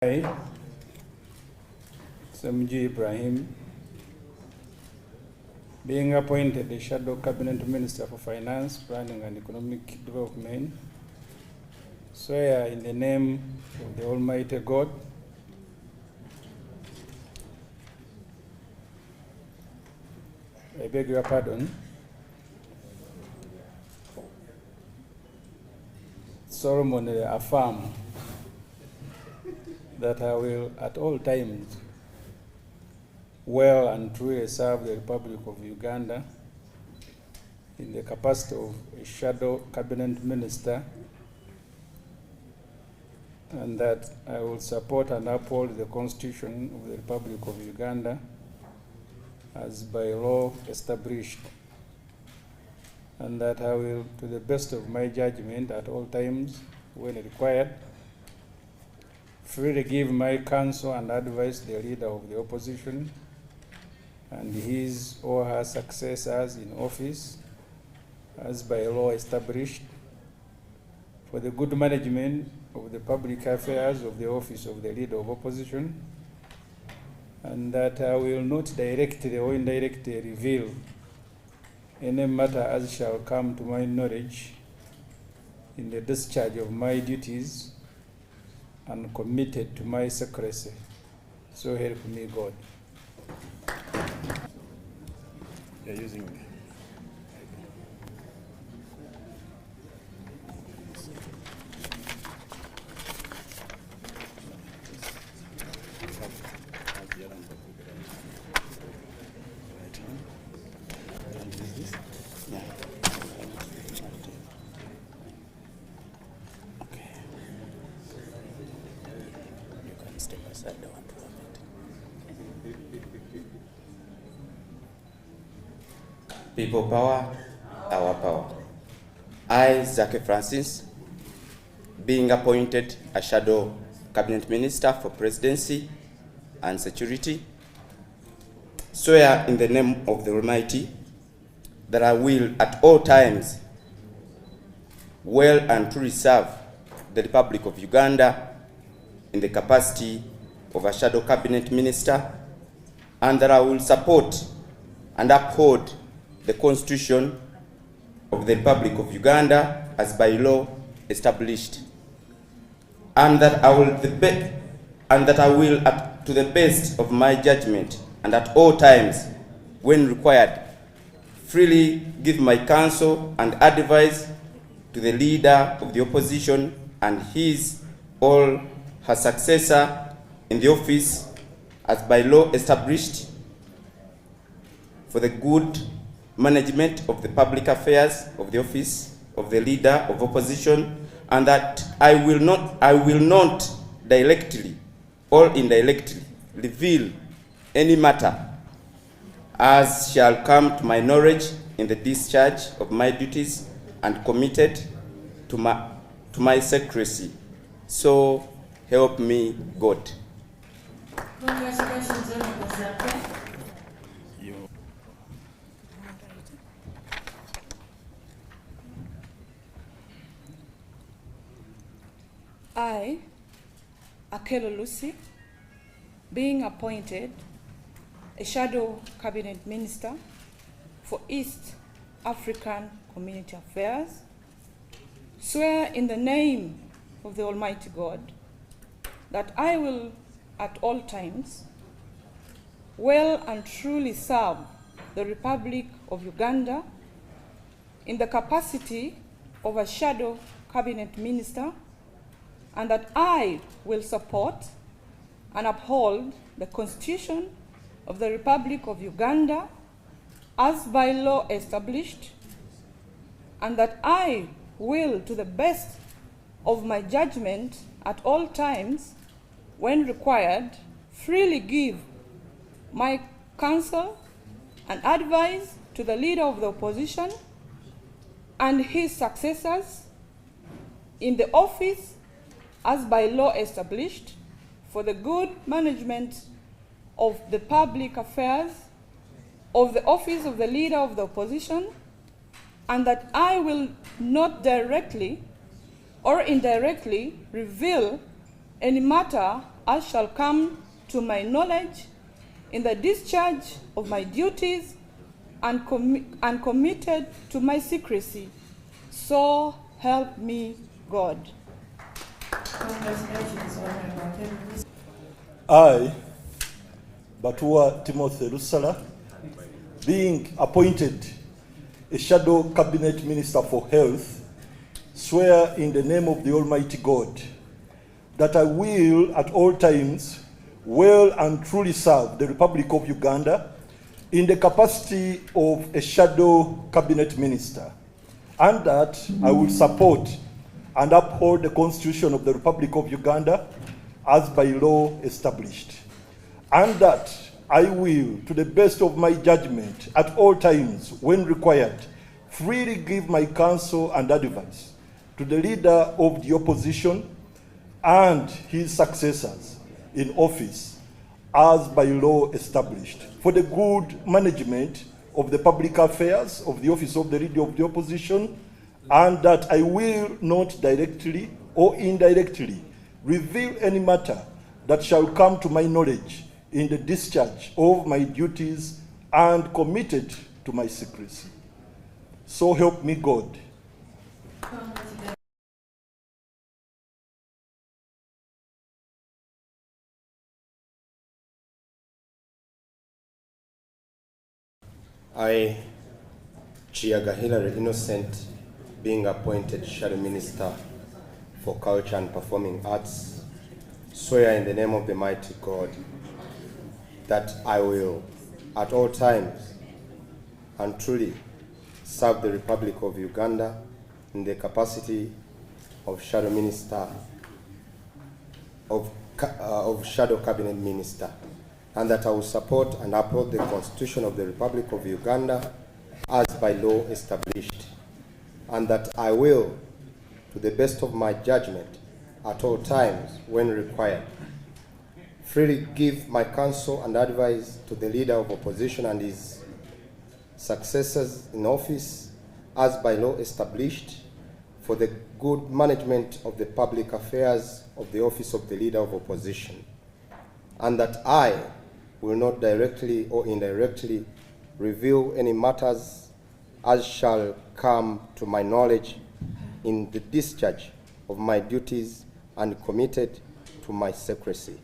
I, Hon.Ssemuju, being appointed the Shadow Cabinet Minister for Finance, Planning and Economic Development, swear in the name of the Almighty God I beg your pardon. Solemnly affirm that I will at all times well and truly serve the Republic of Uganda in the capacity of a Shadow Cabinet Minister, and that I will support and uphold the Constitution of the Republic of Uganda as by law established, and that I will, to the best of my judgment at all times when required, freely give my counsel and advice to the leader of the opposition and his or her successors in office as by law established for the good management of the public affairs of the office of the leader of opposition, and that I will not directly or indirectly reveal any matter as shall come to my knowledge in the discharge of my duties and committed to my secrecy. So help me God. You're using People power, our power. I, Zzake Francis, being appointed a Shadow Cabinet Minister for Presidency and Security, swear in the name of the Almighty that I will at all times well and truly serve the Republic of Uganda in the capacity of a Shadow Cabinet Minister, and that I will support and uphold the Constitution of the Republic of Uganda as by law established, and that I will, to the best of my judgment and at all times when required, freely give my counsel and advice to the leader of the opposition and his or her successor in the office as by law established for the good management of the public affairs of the office of the leader of opposition, and that I will not directly or indirectly reveal any matter as shall come to my knowledge in the discharge of my duties and committed to my secrecy. So help me God. Congratulations, Honorable Zzake. I, Okola Lucy, being appointed a Shadow Cabinet Minister for East African Community Affairs, swear in the name of the Almighty God that I will at all times well and truly serve the Republic of Uganda in the capacity of a Shadow Cabinet Minister, and that I will support and uphold the Constitution of the Republic of Uganda as by law established, and that I will, to the best of my judgment at all times, when required, freely give my counsel and advice to the leader of the opposition and his successors in the office as by law established for the good management of the public affairs of the office of the leader of the opposition, and that I will not directly or indirectly reveal any matter as shall come to my knowledge in the discharge of my duties and committed to my secrecy. So help me God. Congratulations, Honorable. I, Batua Timothy Lusala, being appointed a Shadow Cabinet Minister for Health, swear in the name of the Almighty God that I will at all times well and truly serve the Republic of Uganda in the capacity of a Shadow Cabinet Minister, and that I will support and uphold the Constitution of the Republic of Uganda as by law established, and that I will, to the best of my judgment, at all times when required, freely give my counsel and advice to the leader of the opposition and his successors in office as by law established, for the good management of the public affairs of the office of the leader of the opposition, and that I will not directly or indirectly reveal any matter that shall come to my knowledge in the discharge of my duties and committed to my secrecy. So help me God. I, Chiaga Hilary Innocent, being appointed Shadow Minister for Culture and Performing Arts, swear in the name of the mighty God that I will at all times and truly serve the Republic of Uganda in the capacity of Shadow Minister, of Shadow Cabinet Minister, and that I will support and uphold the Constitution of the Republic of Uganda as by law established, and that I will, to the best of my judgment, at all times when required, freely give my counsel and advice to the leader of opposition and his successors in office as by law established, for the good management of the public affairs of the office of the leader of opposition, and that I will not directly or indirectly reveal any matters as shall come to my knowledge in the discharge of my duties and committed to my secrecy.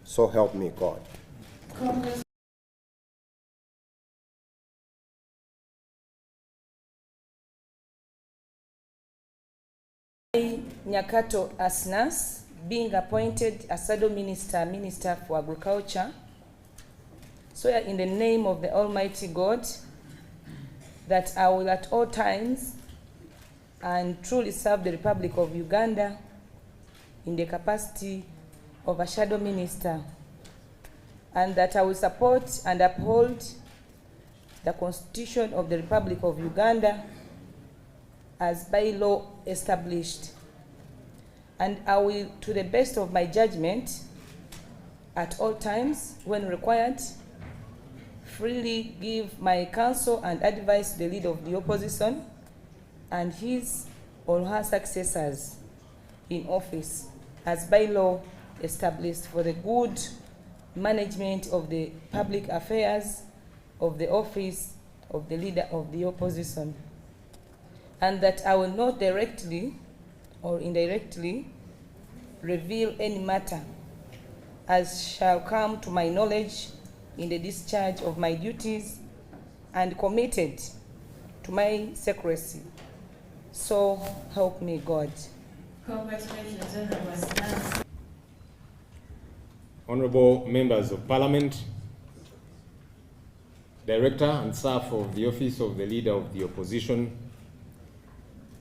So help me God. Nyakato Asnas, being appointed as Shadow Minister for Agriculture, swear in the name of the Almighty God that I will at all times and truly serve the Republic of Uganda in the capacity of a Shadow Minister, and that I will support and uphold the Constitution of the Republic of Uganda as by law established, and I will, to the best of my judgment, at all times when required, freely give my counsel and advice to the leader of the opposition and his or her successors in office as by law established, for the good management of the public affairs of the office of the leader of the opposition, and that I will not directly or indirectly reveal any matter as shall come to my knowledge in the discharge of my duties and committed to my secrecy. So help me God. Congratulations, Honorable Asnas. Honorable members of Parliament, Director and staff of the Office of the Leader of the Opposition,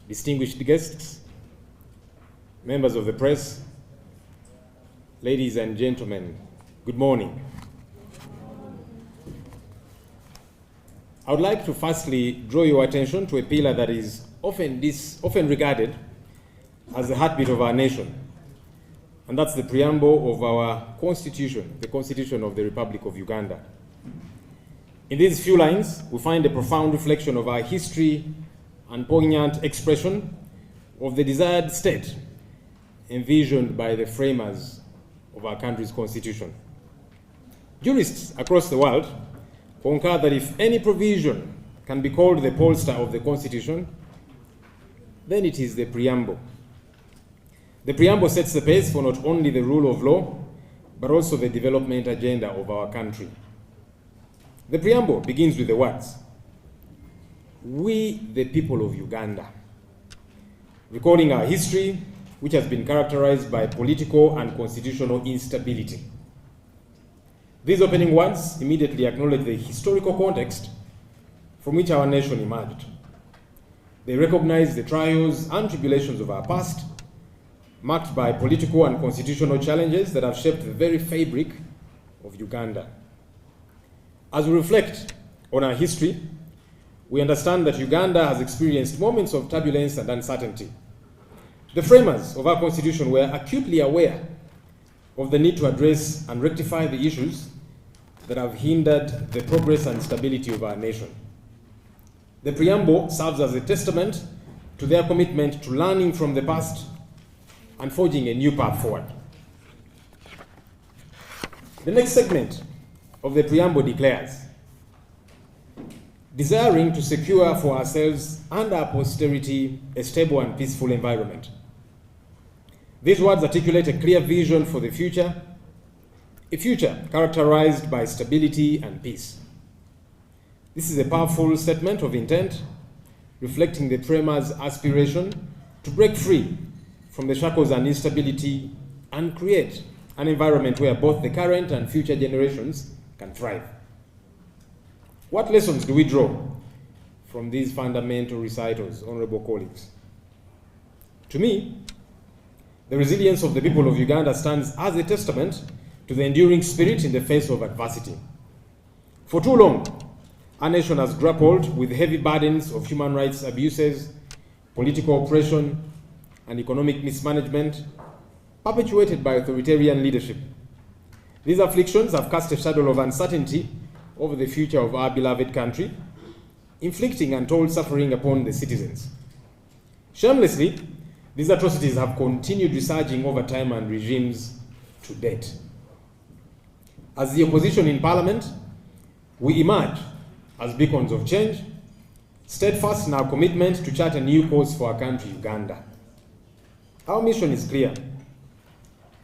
distinguished guests, members of the press, ladies and gentlemen, good morning. I would like to firstly draw your attention to a pillar that is often regarded as the heartbeat of our nation, and that's the preamble of our Constitution, the Constitution of the Republic of Uganda. In these few lines, we find a profound reflection of our history and poignant expression of the desired state envisioned by the framers of our country's constitution. Jurists across the world concur that if any provision can be called the pollster of the Constitution, then it is the Preamble. The Preamble sets the pace for not only the rule of law, but also the development agenda of our country. The Preamble begins with the words, "We, the people of Uganda," recording our history, which has been characterized by political and constitutional instability. These opening words immediately acknowledge the historical context from which our nation emerged. They recognize the trials and tribulations of our past, marked by political and constitutional challenges that have shaped the very fabric of Uganda. As we reflect on our history, we understand that Uganda has experienced moments of turbulence and uncertainty. The framers of our constitution were acutely aware of the need to address and rectify the issues that have hindered the progress and stability of our nation. The Preamble serves as a testament to their commitment to learning from the past and forging a new path forward. The next segment of the Preamble declares, "Desiring to secure for ourselves and our posterity a stable and peaceful environment." These words articulate a clear vision for the future, a future characterized by stability and peace. This is a powerful statement of intent, reflecting the framers' aspiration to break free from the shackles and instability and create an environment where both the current and future generations can thrive. What lessons do we draw from these fundamental recitals, honorable colleagues? To me, the resilience of the people of Uganda stands as a testament to the enduring spirit in the face of adversity. For too long, our nation has grappled with heavy burdens of human rights abuses, political oppression, and economic mismanagement, perpetuated by authoritarian leadership. These afflictions have cast a shadow of uncertainty over the future of our beloved country, inflicting untold suffering upon the citizens. Shamelessly, these atrocities have continued resurging over time and regimes to date. As the opposition in Parliament, we emerge as beacons of change, steadfast in our commitment to chart a new course for our country, Uganda. Our mission is clear: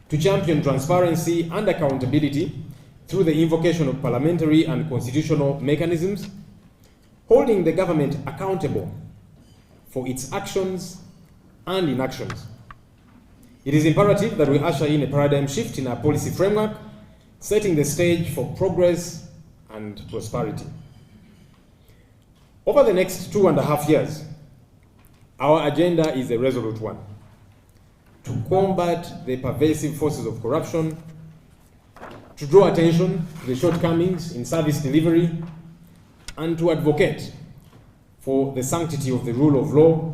to champion transparency and accountability through the invocation of parliamentary and constitutional mechanisms, holding the government accountable for its actions and inactions. It is imperative that we usher in a paradigm shift in our policy framework, setting the stage for progress and prosperity. Over the next 2.5 years, our agenda is a resolute one: to combat the pervasive forces of corruption, to draw attention to the shortcomings in service delivery, and to advocate for the sanctity of the rule of law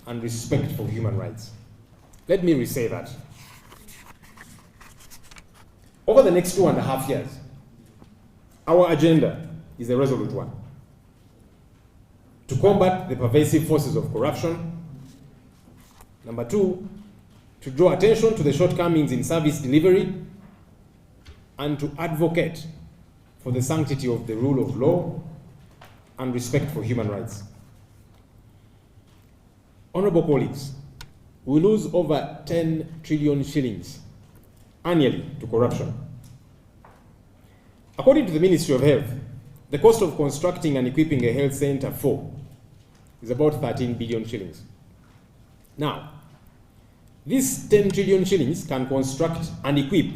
and respect for human rights. Let me re-say that. Over the next 2.5 years, our agenda is a resolute one: to combat the pervasive forces of corruption. Number 2, to draw attention to the shortcomings in service delivery and to advocate for the sanctity of the rule of law and respect for human rights. Honorable colleagues, we lose over 10 trillion shillings annually to corruption. According to the Ministry of Health, the cost of constructing and equipping a health center is about 13 billion shillings. Now, these 10 trillion shillings can construct and equip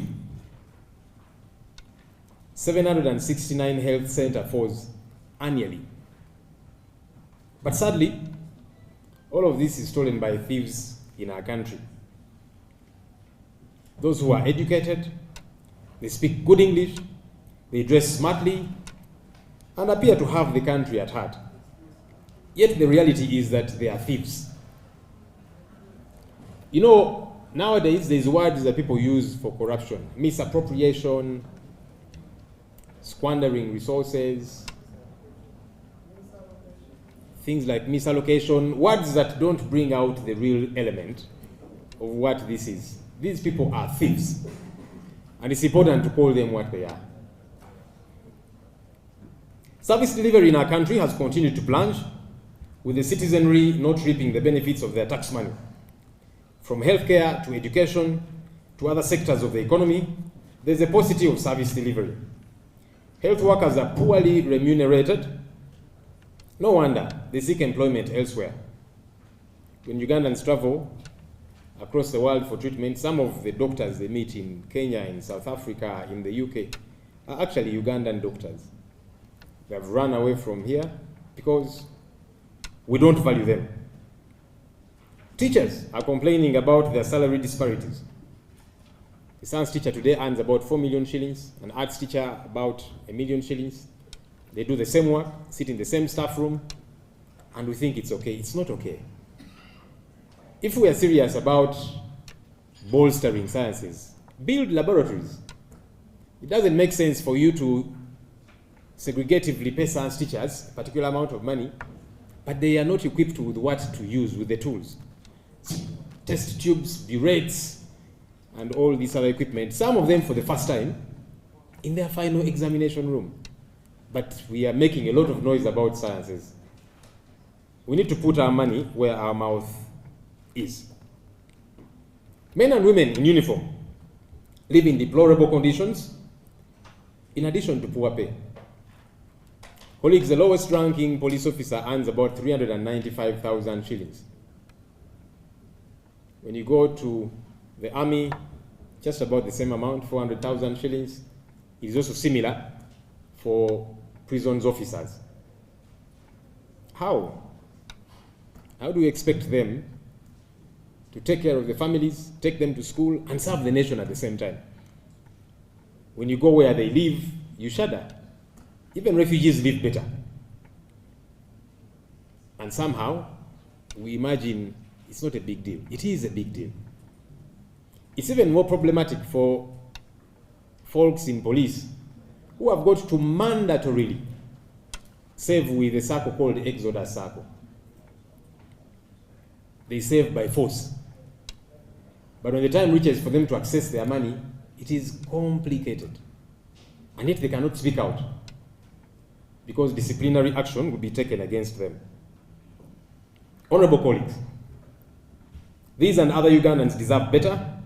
769 health centers annually. But sadly, all of this is stolen by thieves in our country. Those who are educated, they speak good English, they dress smartly, and appear to have the country at heart. Yet the reality is that they are thieves. You know, nowadays there's words that people use for corruption: misappropriation, squandering resources, things like misallocation, words that don't bring out the real element of what this is. These people are thieves. And it's important to call them what they are. Service delivery in our country has continued to plunge, with the citizenry not reaping the benefits of their tax money. From healthcare to education to other sectors of the economy, there's a paucity of service delivery. Health workers are poorly remunerated. No wonder they seek employment elsewhere. When Ugandans travel across the world for treatment, some of the doctors they meet in Kenya, in South Africa, in the UK, are actually Ugandan doctors. They have run away from here because we don't value them. Teachers are complaining about their salary disparities. The science teacher today earns about 4 million shillings, an arts teacher about 1 million shillings. They do the same work, sit in the same staff room, and we think it's okay. It's not okay. If we are serious about bolstering sciences, build laboratories. It doesn't make sense for you to segregatively pay science teachers a particular amount of money, but they are not equipped with what to use, with the tools. Test tubes, burettes, and all this other equipment, some of them for the first time in their final examination room. But we are making a lot of noise about sciences. We need to put our money where our mouth is. Men and women in uniform live in deplorable conditions in addition to poor pay. Colleagues, the lowest ranking police officer earns about 395,000 shillings. When you go to the army, just about the same amount, 400,000 shillings. It is also similar for prisons officers. How? How do you expect them to take care of the families, take them to school, and serve the nation at the same time? When you go where they live, you shudder. Even refugees live better. And somehow, we imagine it's not a big deal. It is a big deal. It's even more problematic for folks in police who have got to mandatorily save with a circle called the Exodus Circle. They save by force. But when the time reaches for them to access their money, it is complicated. And yet they cannot speak out because disciplinary action would be taken against them. Honorable colleagues, these and other Ugandans deserve better.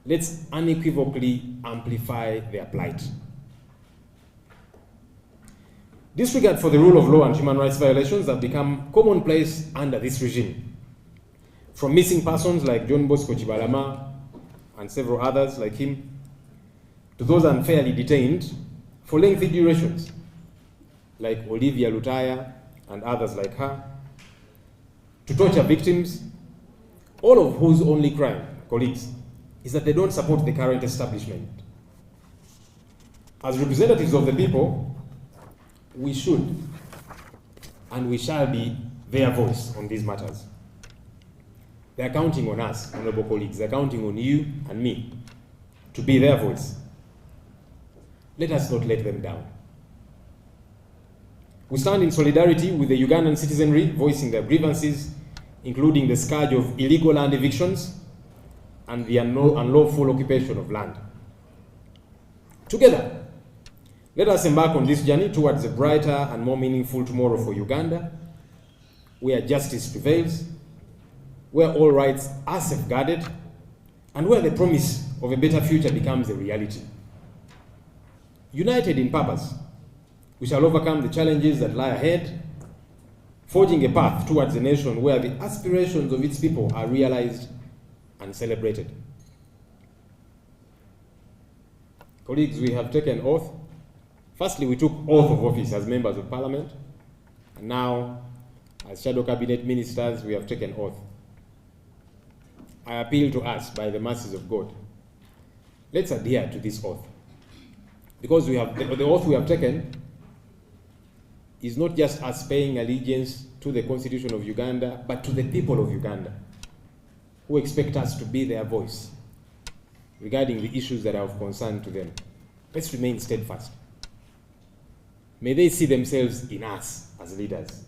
Let's unequivocally amplify their plight. Disregard for the rule of law and human rights violations have become commonplace under this regime. From missing persons like John Bosco Chibalama and several others like him, to those unfairly detained for lengthy durations, like Olivia Lutaya and others like her, to torture victims, all of whose only crime, colleagues, is that they don't support the current establishment. As representatives of the people, we should and we shall be their voice on these matters. They are counting on us, honorable colleagues. They are counting on you and me to be their voice. Let us not let them down. We stand in solidarity with the Ugandan citizenry voicing their grievances, including the scourge of illegal land evictions and the unlawful occupation of land. Together, let us embark on this journey towards a brighter and more meaningful tomorrow for Uganda, where justice prevails, where all rights are safeguarded, and where the promise of a better future becomes a reality. United in purpose, we shall overcome the challenges that lie ahead, forging a path towards a nation where the aspirations of its people are realized and celebrated. Colleagues, we have taken oath. Firstly, we took oath of office as members of parliament, and now, as shadow cabinet ministers, we have taken oath. I appeal to us by the mercies of God. Let's adhere to this oath, because we have the oath we have taken is not just us paying allegiance to the Constitution of Uganda, but to the people of Uganda, who expect us to be their voice regarding the issues that are of concern to them. Let's remain steadfast. May they see themselves in us as leaders,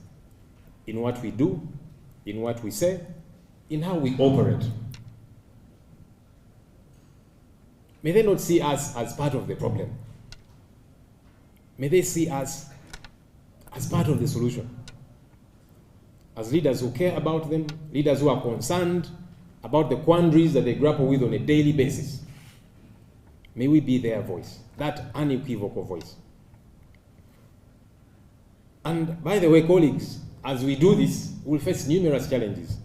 in what we do, in what we say, in how we operate. may they not see us as part of the problem. May they see us as part of the solution. As leaders who care about them, leaders who are concerned about the quandaries that they grapple with on a daily basis. May we be their voice, that unequivocal voice. And by the way, colleagues, as we do this, we'll face numerous challenges.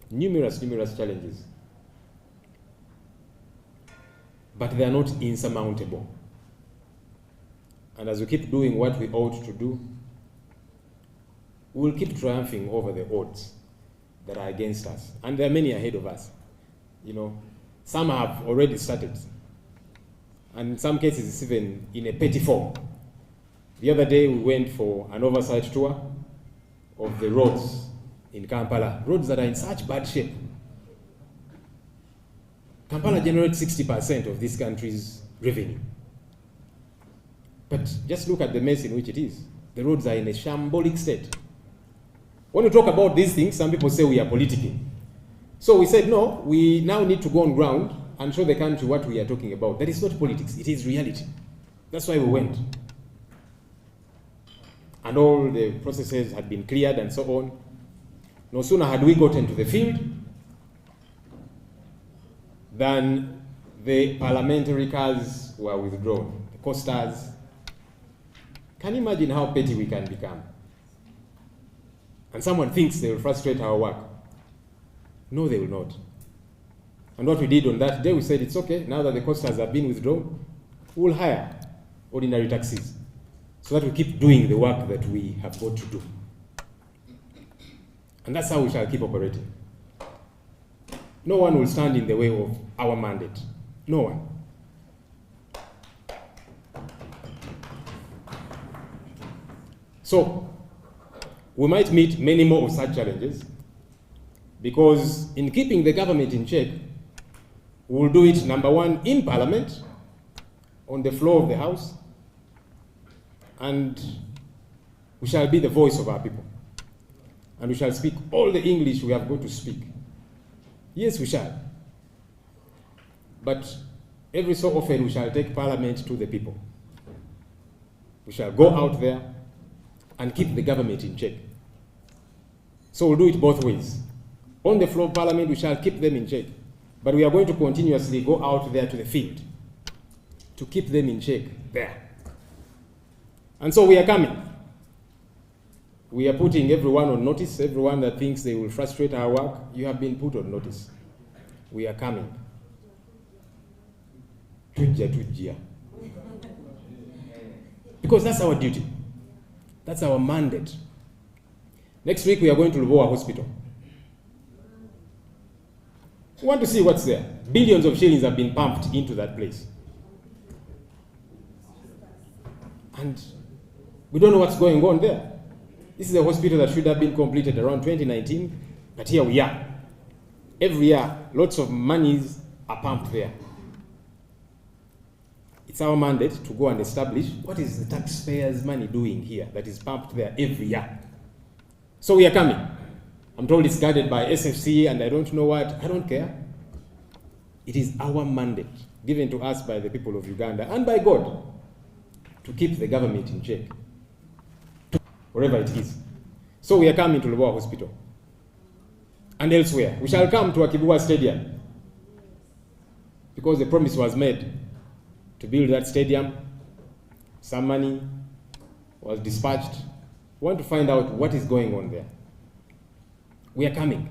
Numerous challenges. But they are not insurmountable. And as we keep doing what we ought to do, we will keep triumphing over the odds that are against us. And there are many ahead of us. You know, some have already started. And in some cases, it's even in a petty form. The other day, we went for an oversight tour of the roads in Kampala, roads that are in such bad shape. Kampala generates 60% of this country's revenue. But just look at the mess in which it is. The roads are in a shambolic state. When we talk about these things, some people say we are politicking. So we said, no, we now need to go on ground and show the country what we are talking about. That is not politics, it is reality. That's why we went. And all the processes had been cleared and so on. No sooner had we gotten to the field than the parliamentary cars were withdrawn, the costers. Can you imagine how petty we can become? And someone thinks they will frustrate our work. No, they will not. And what we did on that day, we said, it's okay, now that the costers have been withdrawn, we'll hire ordinary taxis so that we keep doing the work that we have got to do. And that's how we shall keep operating. No one will stand in the way of our mandate. No one. So, we might meet many more of such challenges because in keeping the government in check, we will do it, number one, in Parliament, on the floor of the House, and we shall be the voice of our people. And we shall speak all the English we have got to speak. Yes, we shall. But every so often we shall take Parliament to the people. We shall go out there and keep the government in check. So we'll do it both ways. On the floor of Parliament, we shall keep them in check. But we are going to continuously go out there to the field to keep them in check there. And so we are coming. We are putting everyone on notice. Everyone that thinks they will frustrate our work, you have been put on notice. We are coming. Tujja. Because that's our duty. That's our mandate. Next week we are going to Laba Hospital. We want to see what's there. Billions of shillings have been pumped into that place. And we don't know what's going on there. This is a hospital that should have been completed around 2019, but here we are. Every year, lots of monies are pumped there. It's our mandate to go and establish what is the taxpayers' money doing here that is pumped there every year. So we are coming. I'm told it's guarded by SFC and I don't know what. I don't care. It is our mandate given to us by the people of Uganda and by God to keep the government in check, wherever it is. So we are coming to Laba Hospital and elsewhere. We shall come to Akibua Stadium because the promise was made to build that stadium. Some money was dispatched. We want to find out what is going on there. We are coming.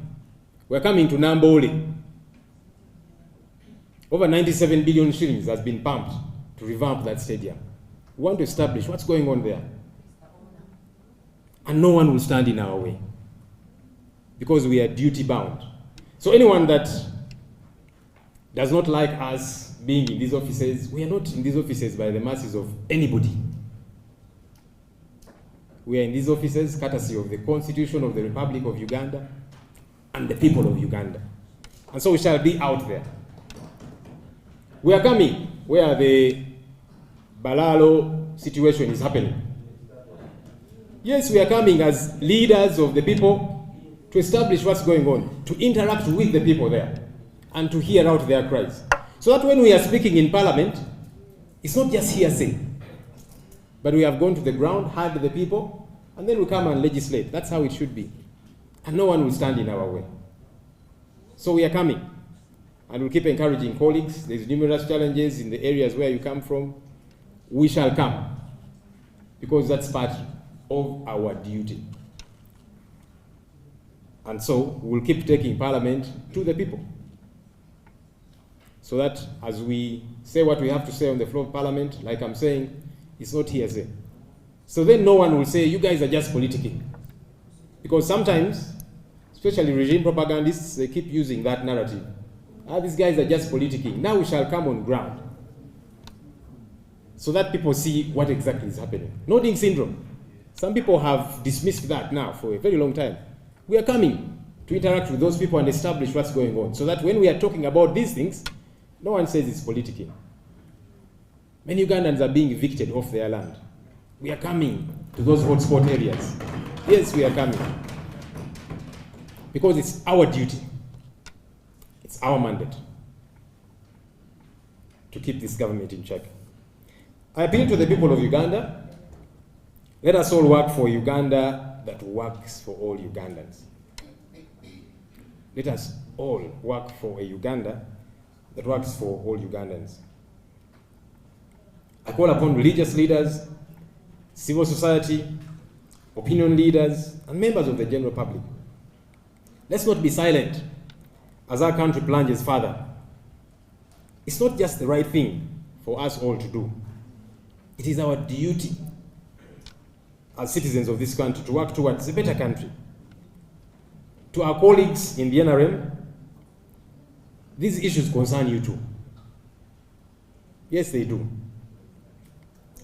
We are coming to Nambole. Over 97 billion shillings has been pumped to revamp that stadium. We want to establish what's going on there. And no one will stand in our way because we are duty bound. So anyone that does not like us being in these offices, we are not in these offices by the mercies of anybody. We are in these offices courtesy of the Constitution of the Republic of Uganda and the people of Uganda. And so we shall be out there. We are coming where the Balalo situation is happening. Yes, we are coming as leaders of the people to establish what's going on, to interact with the people there, and to hear out their cries. So that when we are speaking in Parliament, it's not just hearsay, but we have gone to the ground, heard the people, and then we come and legislate. That's how it should be. And no one will stand in our way. So we are coming, and we'll keep encouraging colleagues. There's numerous challenges in the areas where you come from. We shall come, because that's part of our duty. And so we'll keep taking Parliament to the people, so that as we say what we have to say on the floor of Parliament, like I'm saying, it's not hearsay. So then no one will say, you guys are just politicking. Because sometimes, especially regime propagandists, they keep using that narrative. These guys are just politicking. Now we shall come on ground, so that people see what exactly is happening. Nodding syndrome. Some people have dismissed that now for a very long time. We are coming to interact with those people and establish what's going on, so that when we are talking about these things, no one says it's politicking. Many Ugandans are being evicted off their land. We are coming to those hotspot areas. Yes, we are coming. Because it's our duty. It's our mandate to keep this government in check. I appeal to the people of Uganda. Let us all work for Uganda that works for all Ugandans. Let us all work for a Uganda that works for all Ugandans. I call upon religious leaders, civil society, opinion leaders, and members of the general public. Let's not be silent as our country plunges further. It's not just the right thing for us all to do. It is our duty as citizens of this country to work towards a better country. To our colleagues in the NRM, these issues concern you too. Yes, they do.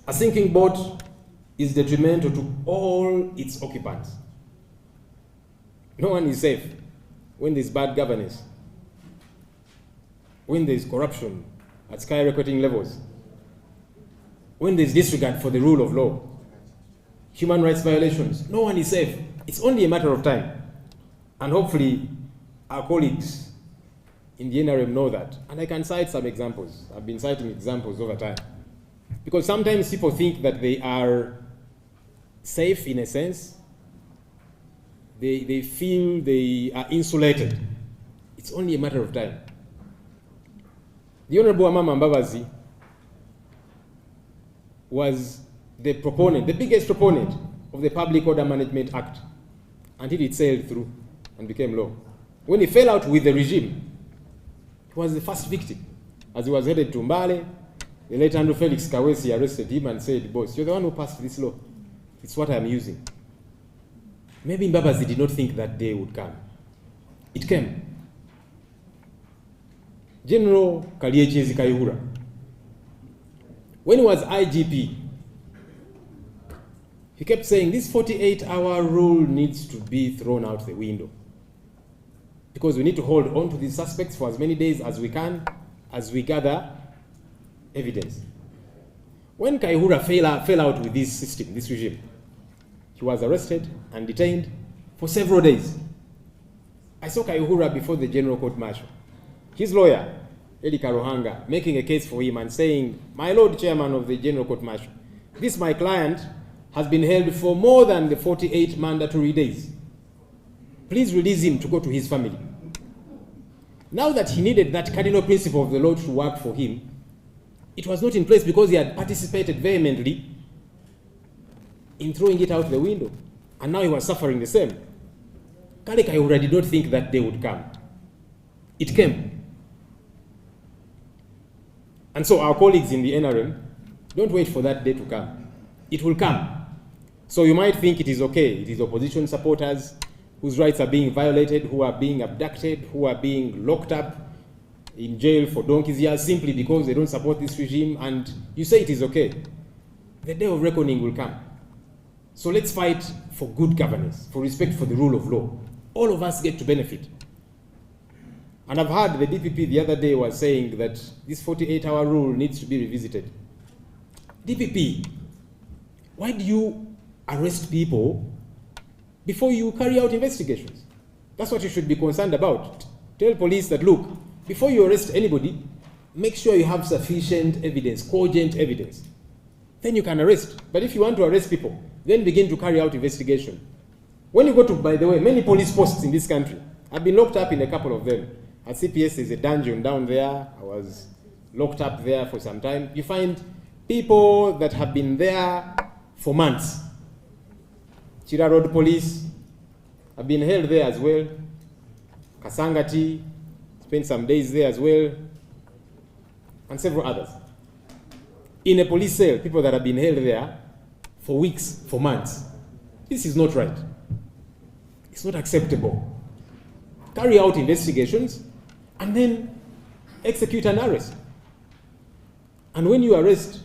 A sinking boat is detrimental to all its occupants. No one is safe when there's bad governance, when there's corruption at skyrocketing levels, when there's disregard for the rule of law, human rights violations. No one is safe. It's only a matter of time. And hopefully our colleagues in the NRM know that. And I can cite some examples. I've been citing examples over time. Because sometimes people think that they are safe in a sense. They feel they are insulated. It's only a matter of time. The Honorable Amama Mbabazi was the proponent, the biggest proponent of the Public Order Management Act until it sailed through and became law. When he fell out with the regime, he was the first victim. As he was headed to Mbale, the late Andrew Felix Kawesi arrested him and said, "Boss, you're the one who passed this law. It's what I'm using." Maybe Mbabazi did not think that day would come. It came. General Kaliechezi Kayihura, when he was IGP, he kept saying this 48-hour rule needs to be thrown out the window, because we need to hold on to these suspects for as many days as we can as we gather evidence. When Kayihura fell out with this system, this regime, he was arrested and detained for several days. I saw Kayihura before the General Court Martial. His lawyer, Eddie Karuhanga, making a case for him and saying, "My Lord Chairman of the General Court Martial, this my client has been held for more than the 48 mandatory days. Please release him to go to his family." Now that he needed that cardinal principle of the law to work for him, it was not in place because he had participated vehemently in throwing it out the window. And now he was suffering the same. Kale Kayihura did not think that day would come. It came. And so our colleagues in the NRM, don't wait for that day to come. It will come. So you might think it is okay. It is opposition supporters whose rights are being violated, who are being abducted, who are being locked up in jail for donkey's years simply because they don't support this regime, and you say it is okay. The day of reckoning will come. So let's fight for good governance, for respect for the rule of law. All of us get to benefit. And I've heard the DPP the other day was saying that this 48-hour rule needs to be revisited. DPP, why do you arrest people before you carry out investigations? That's what you should be concerned about. Tell police that, look, before you arrest anybody, make sure you have sufficient evidence, cogent evidence. Then you can arrest. But if you want to arrest people, then begin to carry out investigation. When you go to, by the way, many police posts in this country, I've been locked up in a couple of them. At CPS, there's a dungeon down there. I was locked up there for some time. You find people that have been there for months. Chira Road Police have been held there as well. Kasangati spent some days there as well. And several others. In a police cell, people that have been held there for weeks, for months. This is not right. It's not acceptable. Carry out investigations and then execute an arrest. And when you arrest,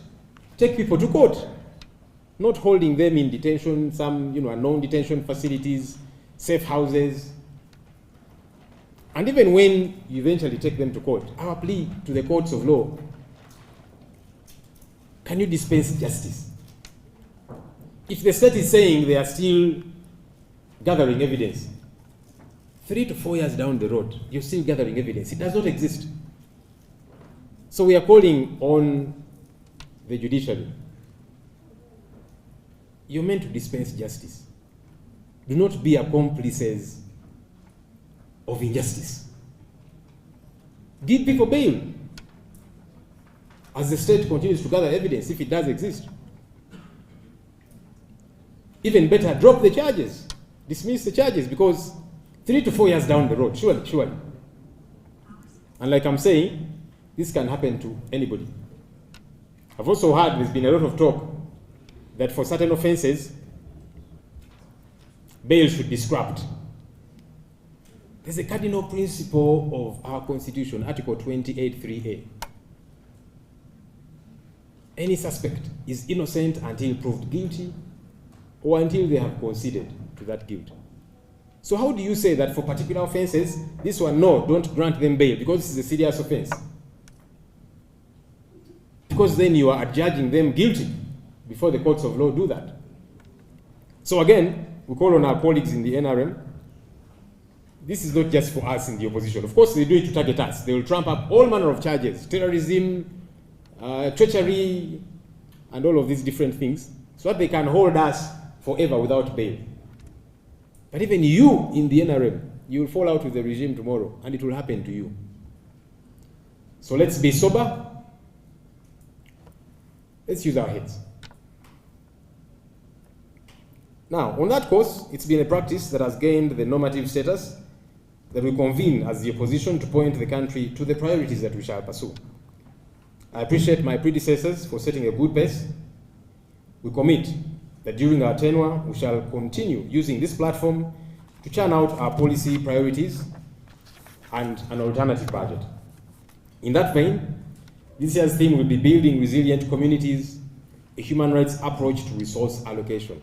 take people to court, not holding them in detention, some unknown detention facilities, safe houses. And even when you eventually take them to court, our plea to the courts of law, can you dispense justice? If the state is saying they are still gathering evidence, 3 to 4 years down the road, you're still gathering evidence. It does not exist. So we are calling on the judiciary. You're meant to dispense justice. Do not be accomplices of injustice. Give people bail as the state continues to gather evidence, if it does exist. Even better, drop the charges, dismiss the charges, because 3 to 4 years down the road, surely. And like I'm saying, this can happen to anybody. I've also heard there's been a lot of talk that for certain offenses, bail should be scrapped. There's a cardinal principle of our Constitution, Article 28(3)(a). Any suspect is innocent until proved guilty or until they have conceded to that guilt. So how do you say that for particular offenses, this one, no, don't grant them bail because this is a serious offense? Because then you are adjudging them guilty before the courts of law do that. So again, we call on our colleagues in the NRM. This is not just for us in the opposition. Of course, they do it to target us. They will trump up all manner of charges, terrorism, treachery, and all of these different things, so that they can hold us forever without bail. But even you in the NRM, you will fall out with the regime tomorrow, and it will happen to you. So let's be sober. Let's use our heads. Now, on that course, it's been a practice that has gained the normative status that we convene as the opposition to point the country to the priorities that we shall pursue. I appreciate my predecessors for setting a good pace. We commit that during our tenure, we shall continue using this platform to churn out our policy priorities and an alternative budget. In that vein, this year's theme will be building resilient communities, a human rights approach to resource allocation.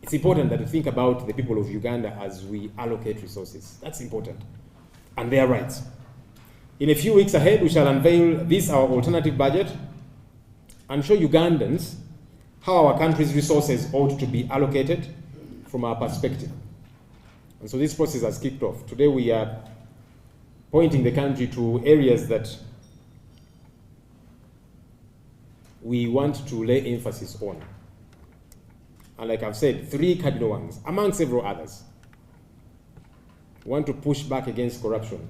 It's important that we think about the people of Uganda as we allocate resources. That's important. And their rights. In a few weeks ahead, we shall unveil this, our alternative budget, and show Ugandans how our country's resources ought to be allocated from our perspective. And so this process has kicked off. Today we are pointing the country to areas that we want to lay emphasis on. And like I've said, 3 cardinal ones, among several others. We want to push back against corruption,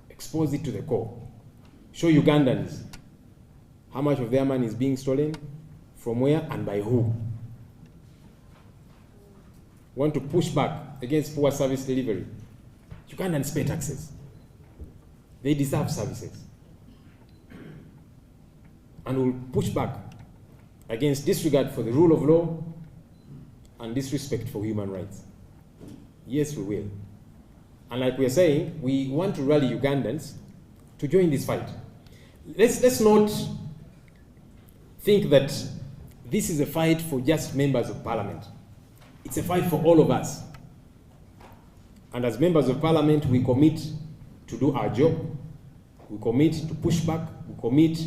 expose it to the core, show Ugandans how much of their money is being stolen, from where and by who. We want to push back against poor service delivery. Ugandans pay taxes. They deserve services. And we'll push back against disregard for the rule of law and disrespect for human rights. Yes, we will. And like we are saying, we want to rally Ugandans to join this fight. Let's not think that this is a fight for just members of parliament. It's a fight for all of us. And as members of parliament, we commit to do our job. We commit to push back. We commit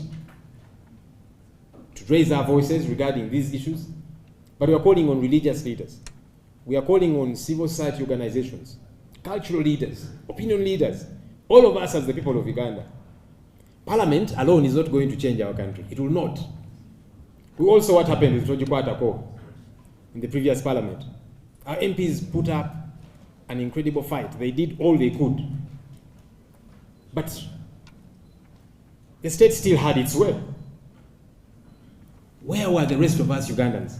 to raise our voices regarding these issues. But we are calling on religious leaders. We are calling on civil society organizations, cultural leaders, opinion leaders, all of us as the people of Uganda. Parliament alone is not going to change our country. It will not. We all saw what happened with Tojukwa in the previous parliament. Our MPs put up an incredible fight. They did all they could. But the state still had its way. Where were the rest of us Ugandans?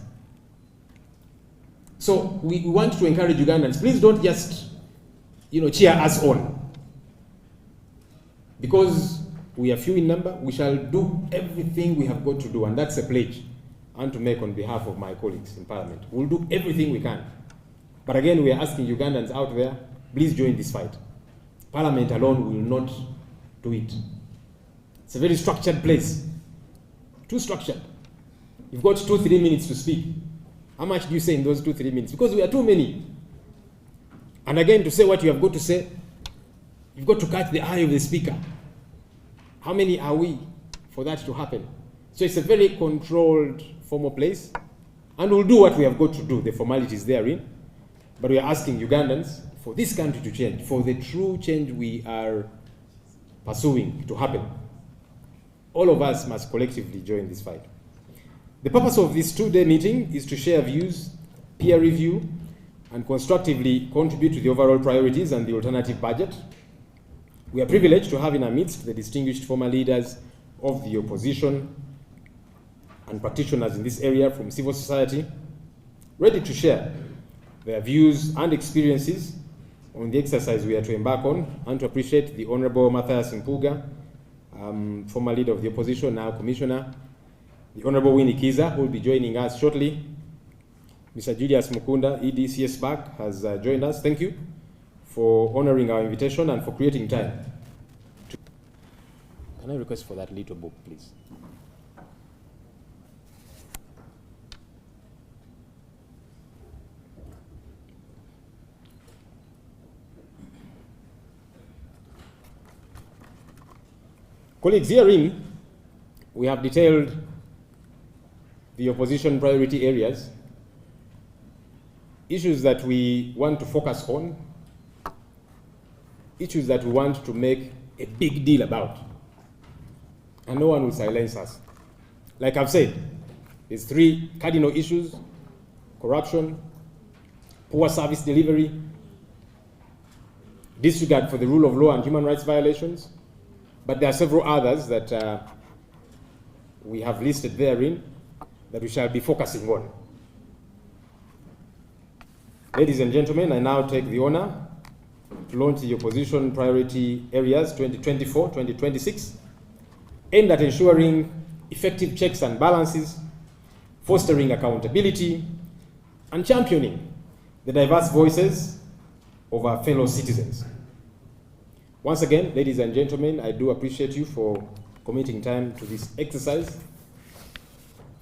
So we want to encourage Ugandans, please don't just, cheer us on. Because we are few in number, we shall do everything we have got to do, and that's a pledge I want to make on behalf of my colleagues in Parliament. We'll do everything we can. But again, we are asking Ugandans out there, please join this fight. Parliament alone will not do it. It's a very structured place. Too structured. You've got 2-3 minutes to speak. How much do you say in those 2-3 minutes? Because we are too many. And again, to say what you have got to say, you've got to catch the eye of the speaker. How many are we for that to happen? So it's a very controlled, formal place. And we'll do what we have got to do, the formalities therein. But we are asking Ugandans for this country to change, for the true change we are pursuing to happen. All of us must collectively join this fight. The purpose of this 2-day meeting is to share views, peer review, and constructively contribute to the overall priorities and the alternative budget. We are privileged to have in our midst the distinguished former leaders of the opposition and practitioners in this area from civil society, ready to share their views and experiences on the exercise we are to embark on, and to appreciate the Honorable Matthias Mpuga, former leader of the opposition, now commissioner, the Honorable Winnie Kiza, who will be joining us shortly. Mr. Julius Mukunda, EDCS back, has joined us. Thank you for honoring our invitation and for creating time. Can I request for that little book, please? Colleagues, herein we have detailed the opposition priority areas, issues that we want to focus on, issues that we want to make a big deal about. And no one will silence us. Like I've said, there's 3 cardinal issues: corruption, poor service delivery, disregard for the rule of law and human rights violations. But there are several others that we have listed therein that we shall be focusing on. Ladies and gentlemen, I now take the honor to launch the opposition priority areas 2024-2026, aimed at ensuring effective checks and balances, fostering accountability, and championing the diverse voices of our fellow citizens. Once again, ladies and gentlemen, I do appreciate you for committing time to this exercise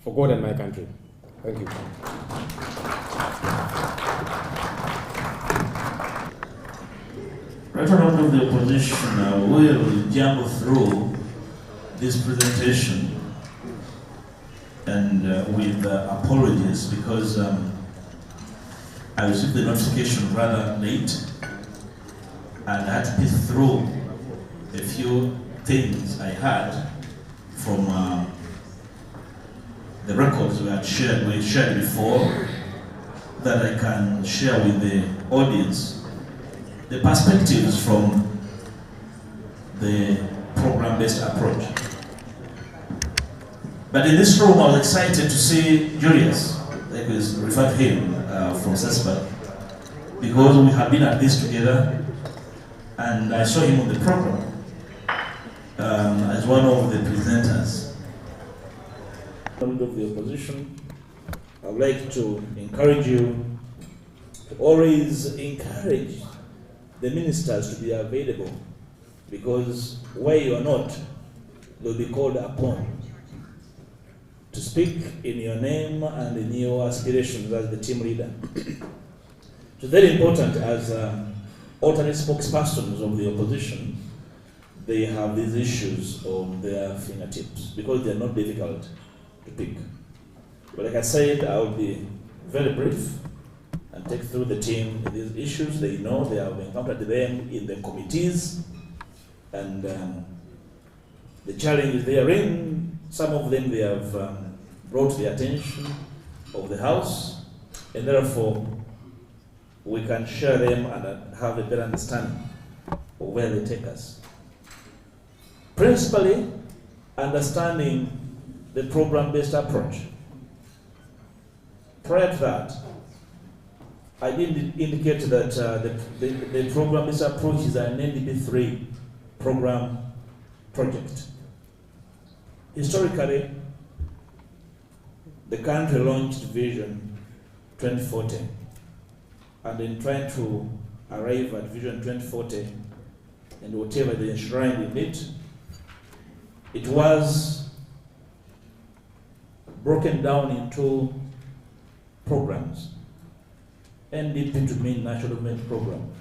for God and my country. Thank you. Right around of the opposition will jump through this presentation and with apologies, because I received the notification rather late and I had to pick through a few things I had from the records we shared before, that I can share with the audience the perspectives from the program-based approach. But in this room, I was excited to see Julius, like we referred to him from CESPA, because we have been at this together, and I saw him on the program as one of the presenters. Of the opposition, I would like to encourage you to always encourage the ministers to be available, because where you are not, they'll be called upon to speak in your name and in your aspirations as the team leader. So very important, as alternate spokespersons of the opposition, they have these issues on their fingertips because they are not difficult to pick. But like I said, I will be very brief and take through the team these issues. They know, they have encountered them in the committees, and the challenges therein. Some of them they have brought the attention of the House, and therefore we can share them and have a better understanding of where they take us. Principally, understanding the program-based approach. Prior to that, I did indicate that the program-based approach is an NDP3 program project. Historically, the country launched Vision 2040, and in trying to arrive at Vision 2040 and whatever they enshrined in it, it was broken down into programs. NDP to mean National Development Program.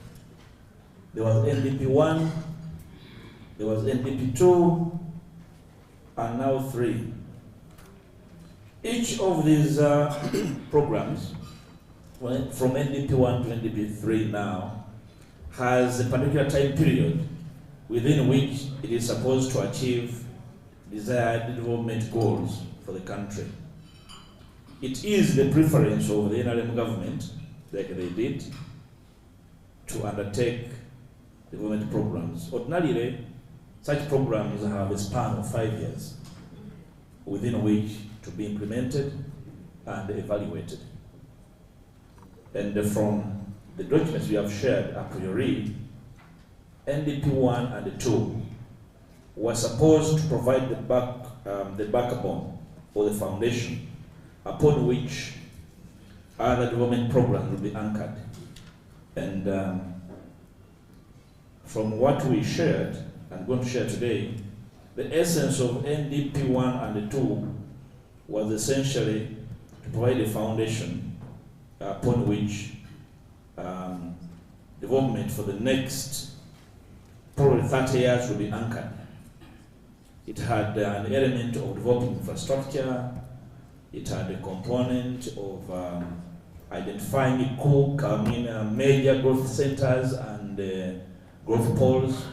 There was NDP 1, there was NDP 2, and now 3. Each of these programs, from NDP 1 to NDP 3 now, has a particular time period within which it is supposed to achieve desired development goals for the country. It is the preference of the NRM government, like they did, to undertake development programs. Ordinarily, such programs have a span of 5 years within which to be implemented and evaluated. And from the documents we have shared a priori, NDP 1 and 2 were supposed to provide the backbone or the foundation upon which other development programs will be anchored. And from what we shared, and going to share today, the essence of NDP 1 and 2 was essentially to provide a foundation upon which development for the next probably 30 years will be anchored. It had an element of developing infrastructure. It had a component of identifying major growth centers and growth poles.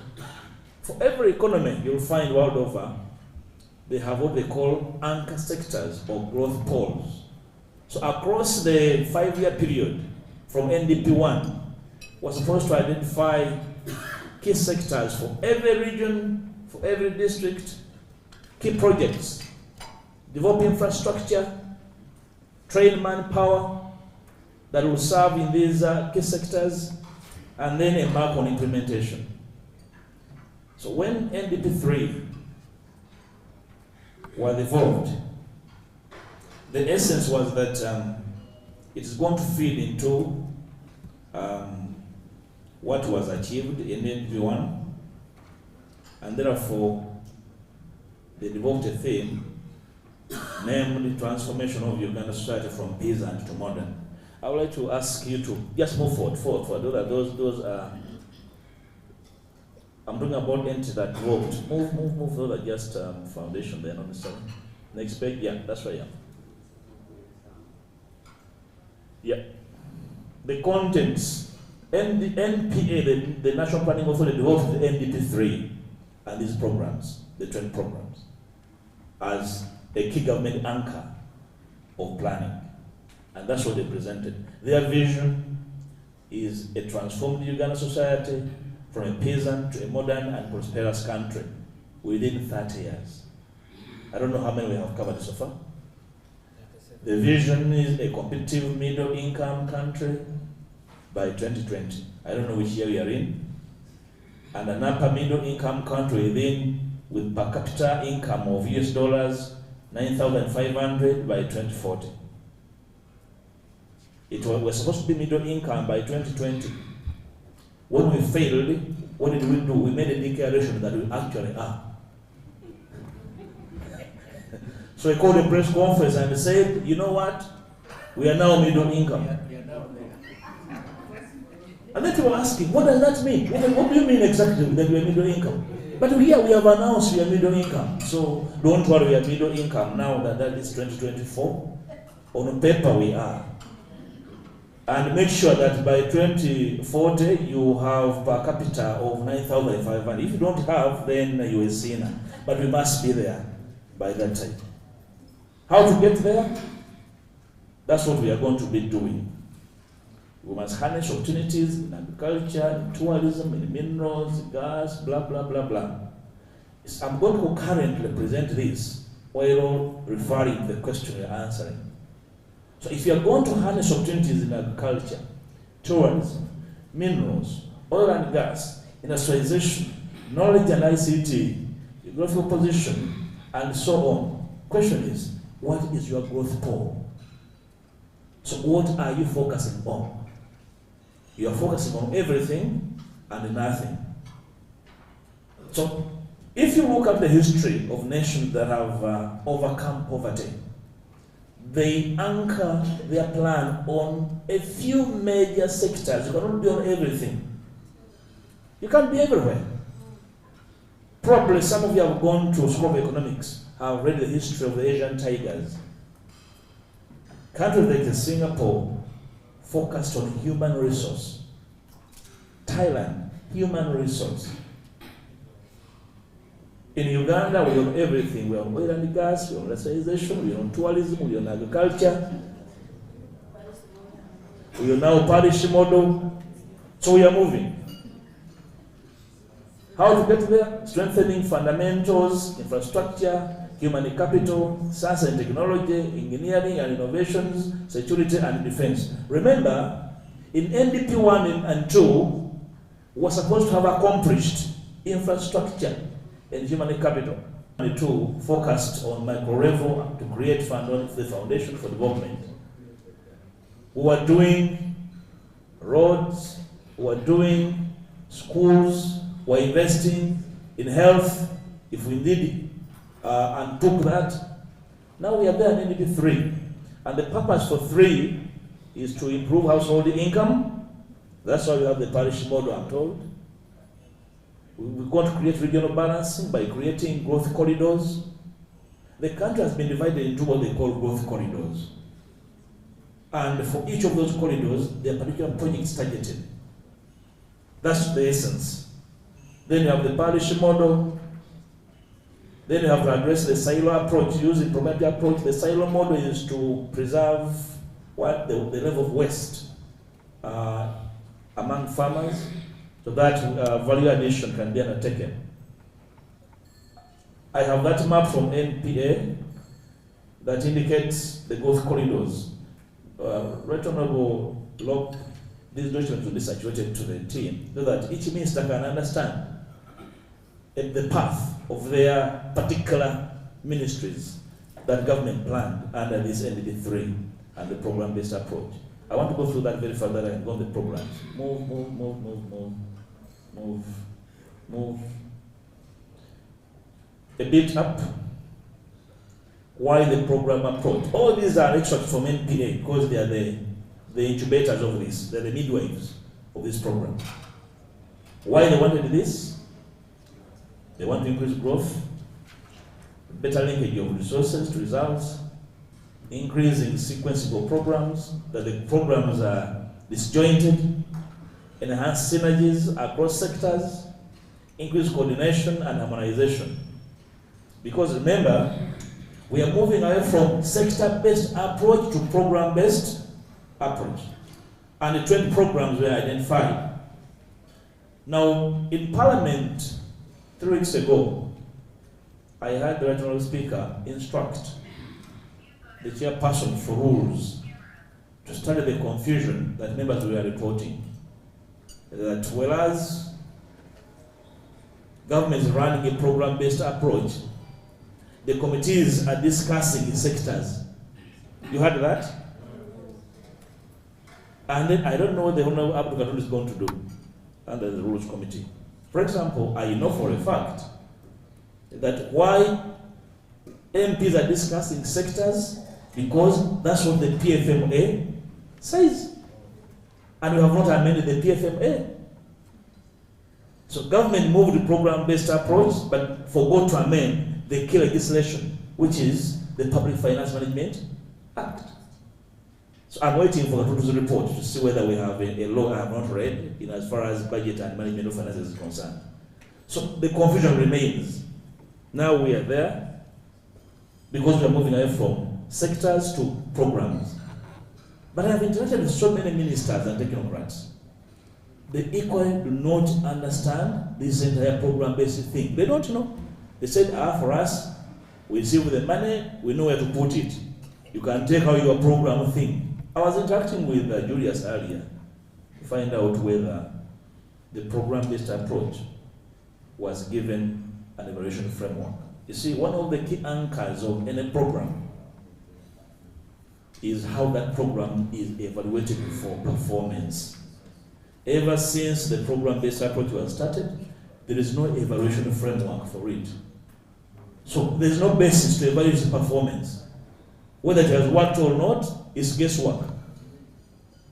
For every economy you'll find world over, they have what they call anchor sectors or growth poles. So across the 5-year period from NDP 1, we're supposed to identify key sectors for every region, for every district, key projects, develop infrastructure, train manpower that will serve in these key sectors, and then embark on implementation. So when NDP 3 was evolved, the essence was that it is going to feed into what was achieved in NDP 1, and therefore they developed a theme, namely transformation of Uganda society from peasant to modern. I would like to ask you to just move forward. Those I'm talking about entity that developed. Move those are just foundation there, understand? Next page, yeah, that's right, yeah. Yeah. The contents, and the NPA, the National Planning Authority developed the NDP 3 and these programs, the 20 programs, as a key government anchor of planning. And that's what they presented. Their vision is a transformed Uganda society from a peasant to a modern and prosperous country within 30 years. I don't know how many we have covered so far. The vision is a competitive middle-income country by 2020. I don't know which year we are in. And an upper middle-income country with per capita income of US dollars 9,500 by 2040. We're supposed to be middle income by 2020. When we failed, what did we do? We made a declaration that we actually are. So we called a press conference and said, you know what? We are now middle income. And then people were asking, what does that mean? What do you mean exactly that we are middle income? But here we have announced we are middle income. So don't worry, we are middle income now that is 2024. On paper we are. And make sure that by 2040 you have per capita of 9,500. If you don't have, then you are a sinner. but we must be there by that time. How to get there? That's what we are going to be doing. We must harness opportunities in agriculture, in tourism, in minerals, gas, blah, blah, blah, blah. I'm going to currently present this while referring to the question you're answering. So if you're going to harness opportunities in agriculture, tourism, minerals, oil and gas, industrialization, knowledge and ICT, geographical position, and so on, question is, what is your growth pole? So what are you focusing on? You are focusing on everything and nothing. So if you look at the history of nations that have overcome poverty, they anchor their plan on a few major sectors. You cannot be on everything. You can't be everywhere. Probably some of you have gone to school of economics, have read the history of the Asian tigers. Countries like Singapore focused on human resource. Thailand, human resource. In Uganda, we own everything. We own oil and gas, we own industrialization, we own tourism, we own agriculture. We own now parish model. So we are moving. How to get there? Strengthening fundamentals, infrastructure, human capital, science and technology, engineering and innovations, security and defense. Remember, in NDP 1 and 2, we were supposed to have accomplished infrastructure and human capital. And 2 focused on micro level to create the foundation for development. We were doing roads, we were doing schools, we were investing in health, if we need and took that. Now we are there in NDP 3. And the purpose for 3 is to improve household income. That's why we have the parish model, I'm told. We're going to create regional balancing by creating growth corridors. The country has been divided into what they call growth corridors. And for each of those corridors, there are particular projects targeted. That's the essence. Then you have the parish model. Then you have to address the silo approach, using proprietary approach. The silo model is to preserve what the level of waste among farmers, so that value addition can be undertaken. I have that map from NPA that indicates the growth corridors. Right Honorable Locke, these documents will be circulated to the team so that each minister can understand the path of their particular ministries that government planned under this NDP 3 and the program-based approach. I want to go through that very fast that I can go on the programs. Move. A bit up. Why the program approach? All these are extracts from NPA because they are the incubators of this. They're the midwives of this program. Why they wanted this? They want to increase growth, better linkage of resources to results, increasing sequencing of programs, that the programs are disjointed, enhance synergies across sectors, increase coordination and harmonization. Because remember, we are moving away from sector-based approach to program-based approach. And the 20 programs were identified. Now, in Parliament 3 weeks ago, I heard the Regional Speaker instruct the chairperson for rules to study the confusion that members were reporting. That whereas government is running a program-based approach, the committees are discussing the sectors. You heard that? And then I don't know what the Honorable Abdul is going to do under the Rules Committee. For example, I know for a fact that why MPs are discussing sectors, because that's what the PFMA says. And we have not amended the PFMA. So government moved the program-based approach, but forgot to amend the key legislation, which is the Public Finance Management Act. So I'm waiting for the Rules report to see whether we have a law I have not read as far as budget and management of finances is concerned. So the confusion remains. Now we are there because we are moving away from sectors to programs. But I've interacted with so many ministers and technocrats. They equally do not understand this entire program-based thing. They don't know. They said, for us, we receive the money, we know where to put it. You can take out your program thing. I was interacting with Julius earlier to find out whether the program-based approach was given an evaluation framework. You see, one of the key anchors of any program is how that program is evaluated for performance. Ever since the program-based approach was started, there is no evaluation framework for it. So there's no basis to evaluate the performance. Whether it has worked or not is guesswork.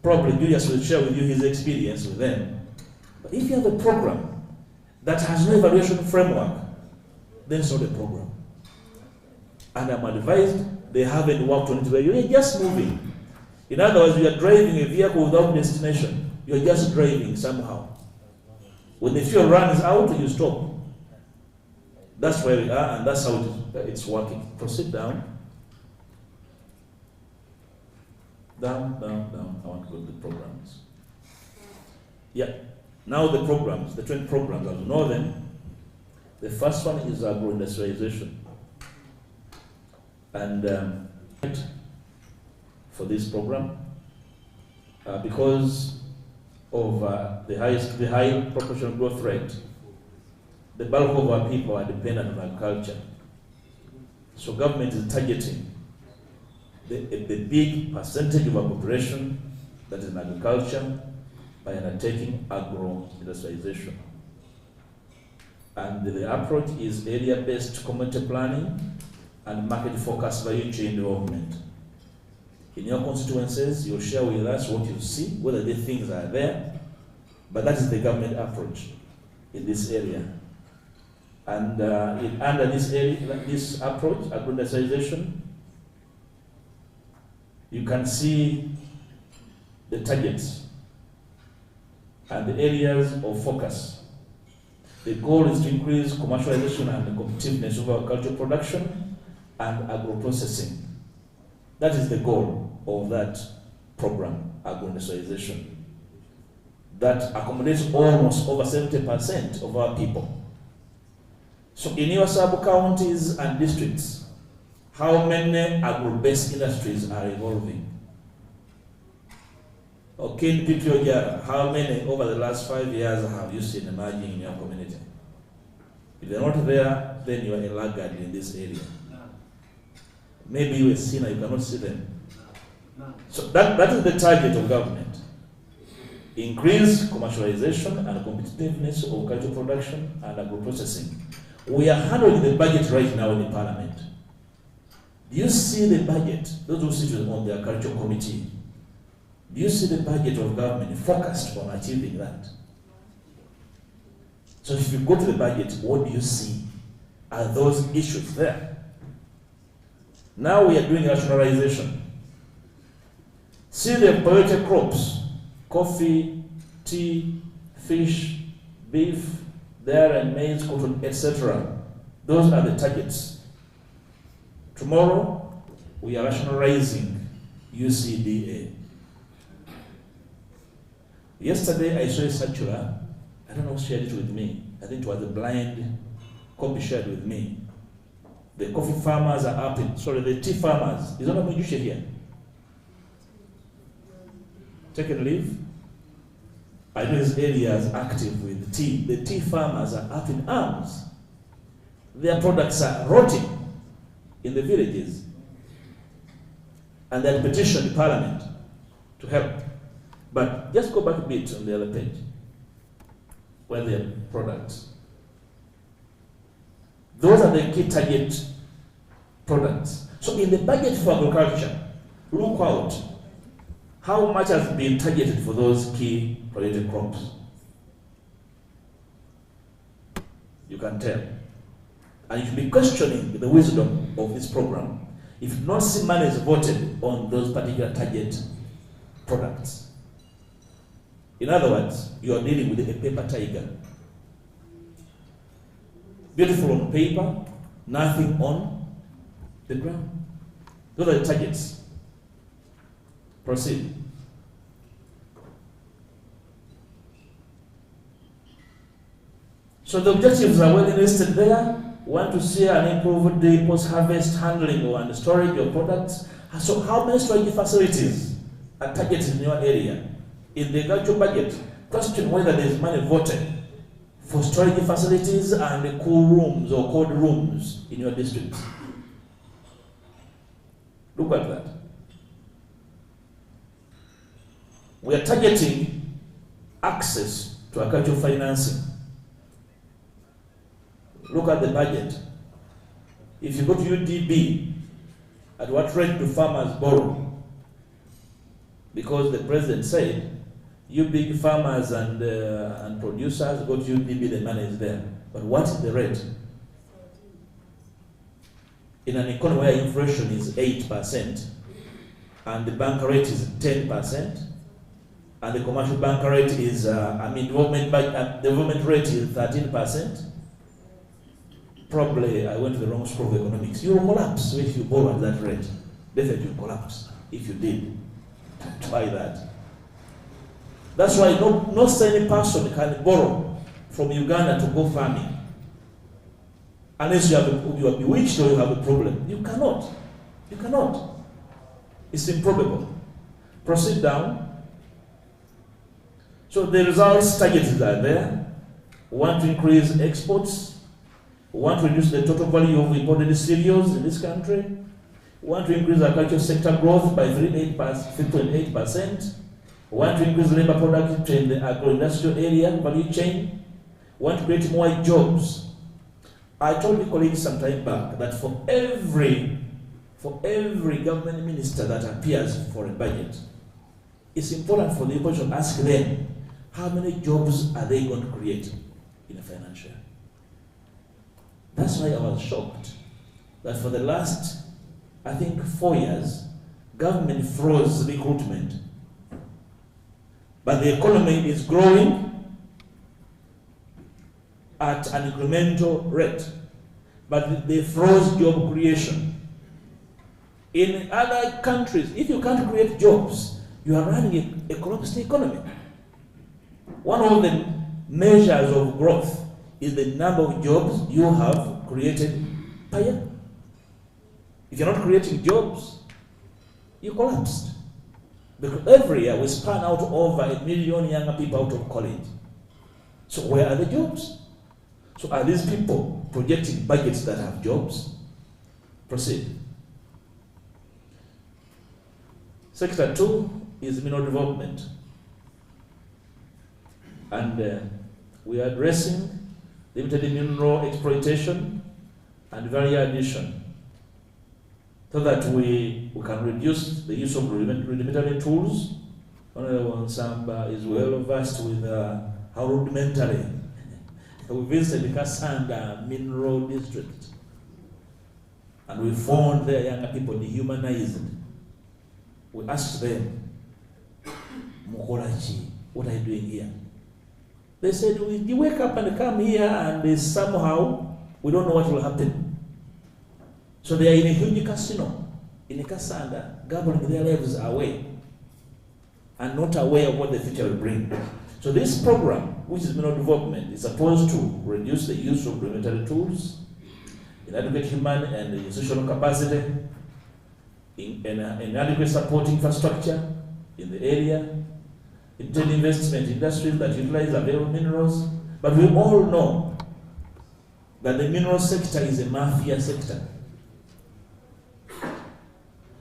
Probably Julius will share with you his experience with them. But if you have a program that has no evaluation framework, then it's not a program. And I'm advised they haven't worked on it where you're just moving. In other words, you are driving a vehicle without destination. You're just driving somehow. When the fuel runs out, you stop. That's where we are, and that's how it's working. Proceed down. Down, down, down. I want to go to the programs. Yeah. Now the programs, the 20 programs, as you know them. The first one is agro-industrialization. And for this program, because of the high proportional growth rate, the bulk of our people are dependent on agriculture. So government is targeting the big percentage of our population that is in agriculture by undertaking agro-industrialization. And the approach is area-based community planning and market-focused value chain development. In your constituencies, you'll share with us what you see, whether the things are there, but that is the government approach in this area. And under this approach, agro-industrialization, you can see the targets and the areas of focus. The goal is to increase commercialization and the competitiveness of agricultural production and agro-processing. That is the goal of that program, agro-industrialization, that accommodates almost over 70% of our people. So in your sub-counties and districts, how many agro-based industries are evolving? Okay, in Petroleum, how many over the last 5 years have you seen emerging in your community? If they're not there, then you are a laggard in this area. Maybe you're a sinner, you cannot see them. So that is the target of government. Increase commercialization and competitiveness of agricultural production and agro-processing. We are handling the budget right now in the parliament. Do you see the budget, those who sit on the agricultural committee, do you see the budget of government focused on achieving that? So if you go to the budget, what do you see? Are those issues there? Now we are doing rationalization. See the priority crops, coffee, tea, fish, beef, dairy, maize, cotton, etc. Those are the targets. Tomorrow, we are rationalizing UCDA. Yesterday, I saw a circular. I don't know who shared it with me. I think it was a blind copy shared with me. The coffee farmers are up in, the tea farmers. Is Hon.Ssemuju here? Taking leave? I know his area is active with tea. The tea farmers are up in arms. Their products are rotting in the villages. And they petitioned Parliament to help. But just go back a bit on the other page, where their products. Those are the key target products. So in the budget for agriculture, look out how much has been targeted for those key priority crops. You can tell. And you should be questioning the wisdom of this program if not see money is voted on those particular target products. In other words, you are dealing with a paper tiger. Beautiful on paper, nothing on the ground. Those are the targets. Proceed. So the objectives are well listed there. We want to see an improved post-harvest handling and storage of products. So how many storage facilities are targeted in your area? In the agricultural budget, question whether there is money voted for storage facilities and cool rooms or cold rooms in your district. Look at that. We are targeting access to agricultural financing. Look at the budget. If you go to UDB, at what rate do farmers borrow? Because the president said, you big farmers and producers go to UDB, the money is there. But what is the rate? In an economy where inflation is 8% and the bank rate is 10%, and the commercial bank rate is, development rate is 13%, probably I went to the wrong school of economics. You will collapse if you borrow at that rate. Definitely you collapse if you did. Try that. That's why no any person can borrow from Uganda to go farming. Unless you are bewitched or you have a problem. You cannot. You cannot. It's improbable. Proceed down. So the results targeted are there. We want to increase exports. We want to reduce the total value of imported cereals in this country. We want to increase agricultural sector growth by 3.8%. We want to increase labor productivity in the agro-industrial area value chain. We want to create more jobs. I told the colleagues some time back that for every government minister that appears for a budget, it's important for the opposition to ask them how many jobs are they going to create in a financial year. That's why I was shocked that for the last, I think, 4 years, government froze recruitment. But the economy is growing at an incremental rate. But they froze job creation. In other countries, if you can't create jobs, you are running a collapsed economy. One of the measures of growth is the number of jobs you have created per year. If you're not creating jobs, you collapsed. Because every year we span out over 1 million younger people out of college. So where are the jobs? So are these people projecting budgets that have jobs? Proceed. Sector 2 is mineral development. And we are addressing limited mineral exploitation and value addition so that we can reduce the use of rudimentary tools. Honorable Nsamba is well versed with how rudimentary. We visited the Kasanda Mineral District and we found their younger people dehumanized. We asked them, Mukolachi, what are you doing here? They said, you wake up and come here and somehow we don't know what will happen. So they are in a huge casino, in a Kasanda, gambling their lives away and not aware of what the future will bring. So this program, which is mineral development, is supposed to reduce the use of rudimentary tools, inadequate human and institutional capacity, inadequate support infrastructure in the area, intended investment industries that utilize available minerals. But we all know that the mineral sector is a mafia sector.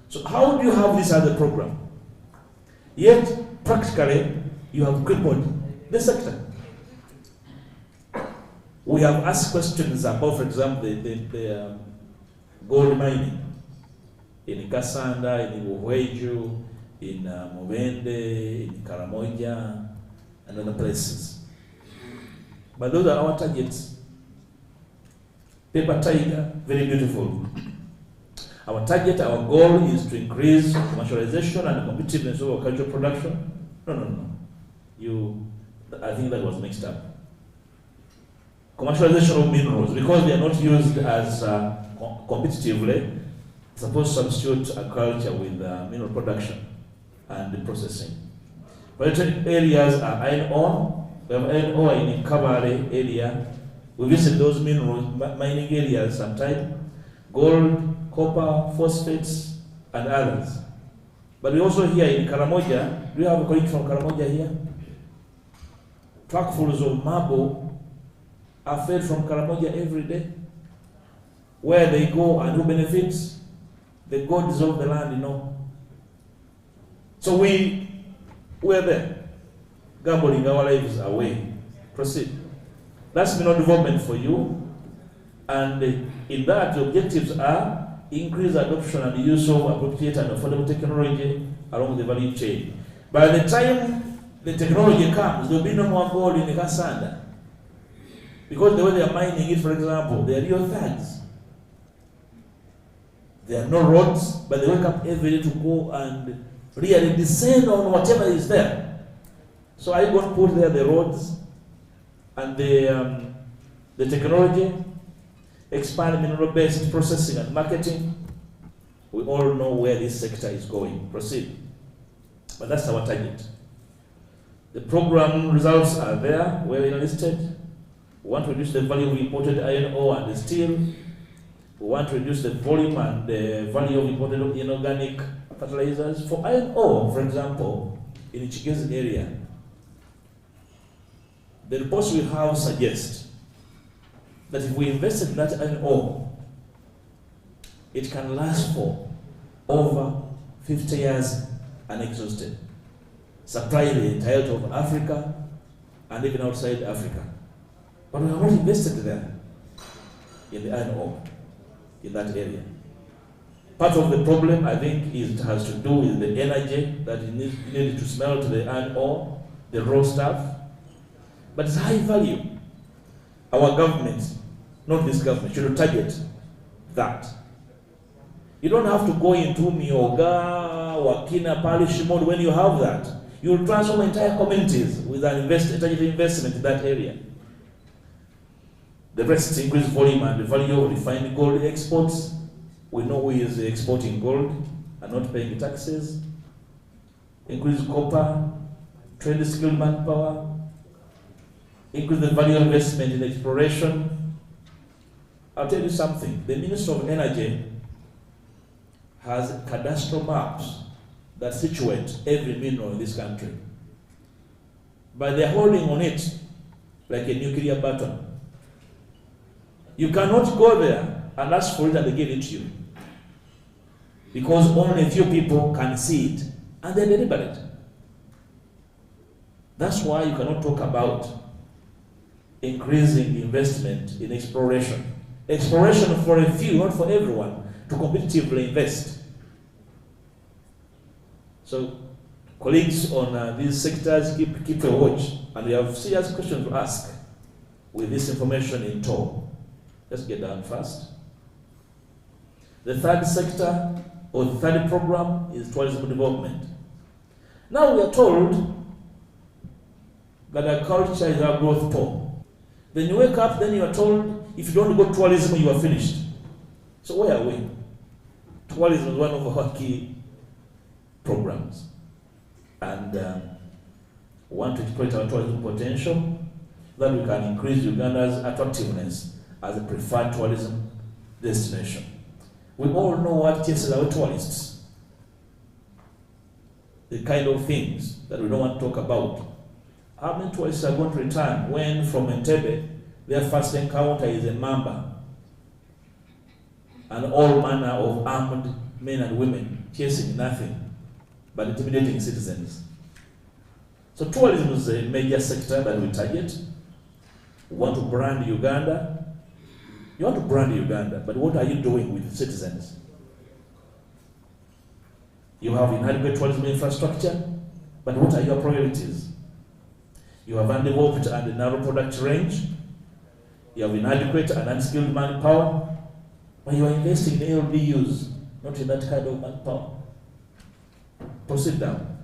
So how do you have this other program? Yet, practically, you have crippled the sector. We have asked questions about, for example, the gold mining in Kasanda, in Uweju, in Mubende, in Karamoja, and other places. But those are our targets. Paper tiger, very beautiful. Our target, our goal is to increase commercialization and competitiveness of agricultural production. No. I think that was mixed up. commercialization of minerals, because they are not used as competitively, suppose substitute agriculture with mineral production and processing. Prioritized areas are iron ore. We have iron ore in Kabale area. We visit those mineral mining areas sometime. Gold, copper, phosphates, and others. But we also here in Karamoja, do you have a colleague from Karamoja here? Truckfuls of marble are fed from Karamoja every day. Where they go and who benefits? The gods of the land, you know. So we're there, gambling our lives away. Proceed. That's mineral development for you. And in that, the objectives are increase adoption and use of appropriate and affordable technology along the value chain. By the time the technology comes, there will be no more gold in the Kasanda. Because the way they are mining it, for example, they are real thugs. There are no roads, but they wake up every day to go and really descend on whatever is there. So are you going to put there the roads and the technology, expand mineral-based processing and marketing? We all know where this sector is going. Proceed. But that's our target. The program results are there, well listed. We want to reduce the value of imported iron ore and steel. We want to reduce the volume and the value of imported inorganic fertilizers. For iron ore, for example, in Chigezi area, the reports we have suggest that if we invest in that iron ore, it can last for over 50 years unexhausted. Supply the entirety of Africa and even outside Africa. But we have not invested there in the iron ore in that area. Part of the problem, I think, is it has to do with the energy that you need to smelt the iron ore, the raw stuff. But it's high value. Our government, not this government, should target that. You don't have to go into Mioga, Wakina, Parish mode when you have that. You will transform entire communities with an investment in that area. The rest increase volume and the value of refined gold exports. We know who is exporting gold and not paying taxes. Increase copper, trade skilled manpower. Increase the value of investment in exploration. I'll tell you something. The Minister of Energy has cadastral maps that situate every mineral in this country. But they're holding on it like a nuclear button. You cannot go there and ask for it and they give it to you. Because only a few people can see it and they're deliberate. That's why you cannot talk about increasing investment in exploration. Exploration for a few, not for everyone, to competitively invest. So, colleagues on these sectors, keep a watch, and we have serious questions to ask with this information in tow. Let's get down fast. The third sector, or the third program, is tourism development. Now we are told that agriculture is our growth pole. Then you wake up, then you are told, if you don't go tourism, you are finished. So where are we? Tourism is one of our key programs. And we want to exploit our tourism potential, that we can increase Uganda's attractiveness as a preferred tourism destination. We all know what chases our tourists. The kind of things that we don't want to talk about. How many tourists are going to return when from Entebbe, their first encounter is a mamba and all manner of armed men and women chasing nothing but intimidating citizens? So tourism is a major sector that we target. We want to brand Uganda. You want to brand Uganda, but what are you doing with citizens? You have inadequate tourism infrastructure, but what are your priorities? You have undeveloped and narrow product range. You have inadequate and unskilled manpower, but you are investing in LDUs, not in that kind of manpower. Proceed down.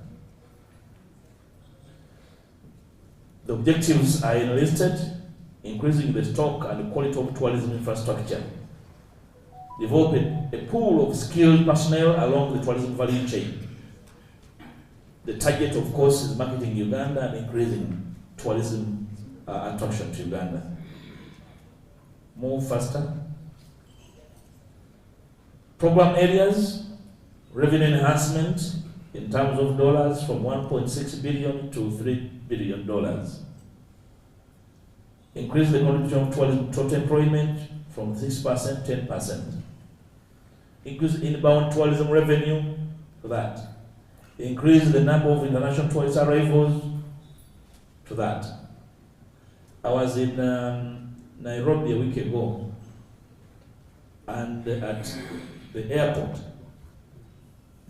The objectives are enlisted. increasing the stock and quality of tourism infrastructure, develop a pool of skilled personnel along the tourism value chain. The target, of course, is marketing Uganda and increasing tourism attraction to Uganda. Move faster. Program areas, revenue enhancement in terms of dollars from $1.6 billion to $3 billion. Increase the contribution of tourism total employment from 6% to 10%. Increase inbound tourism revenue to that. Increase the number of international tourist arrivals to that. I was in Nairobi a week ago, and at the airport,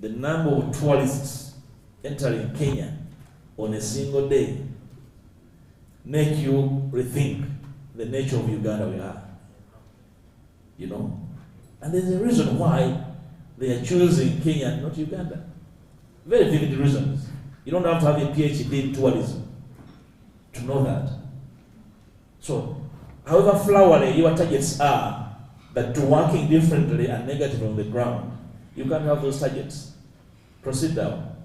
the number of tourists entering Kenya on a single day make you rethink the nature of Uganda we are. You know? And there's a reason why they are choosing Kenya and not Uganda. Very vivid reasons. You don't have to have a PhD in tourism to know that. So, however flowery your targets are, but to working differently and negative on the ground, you can't have those targets. Proceed down.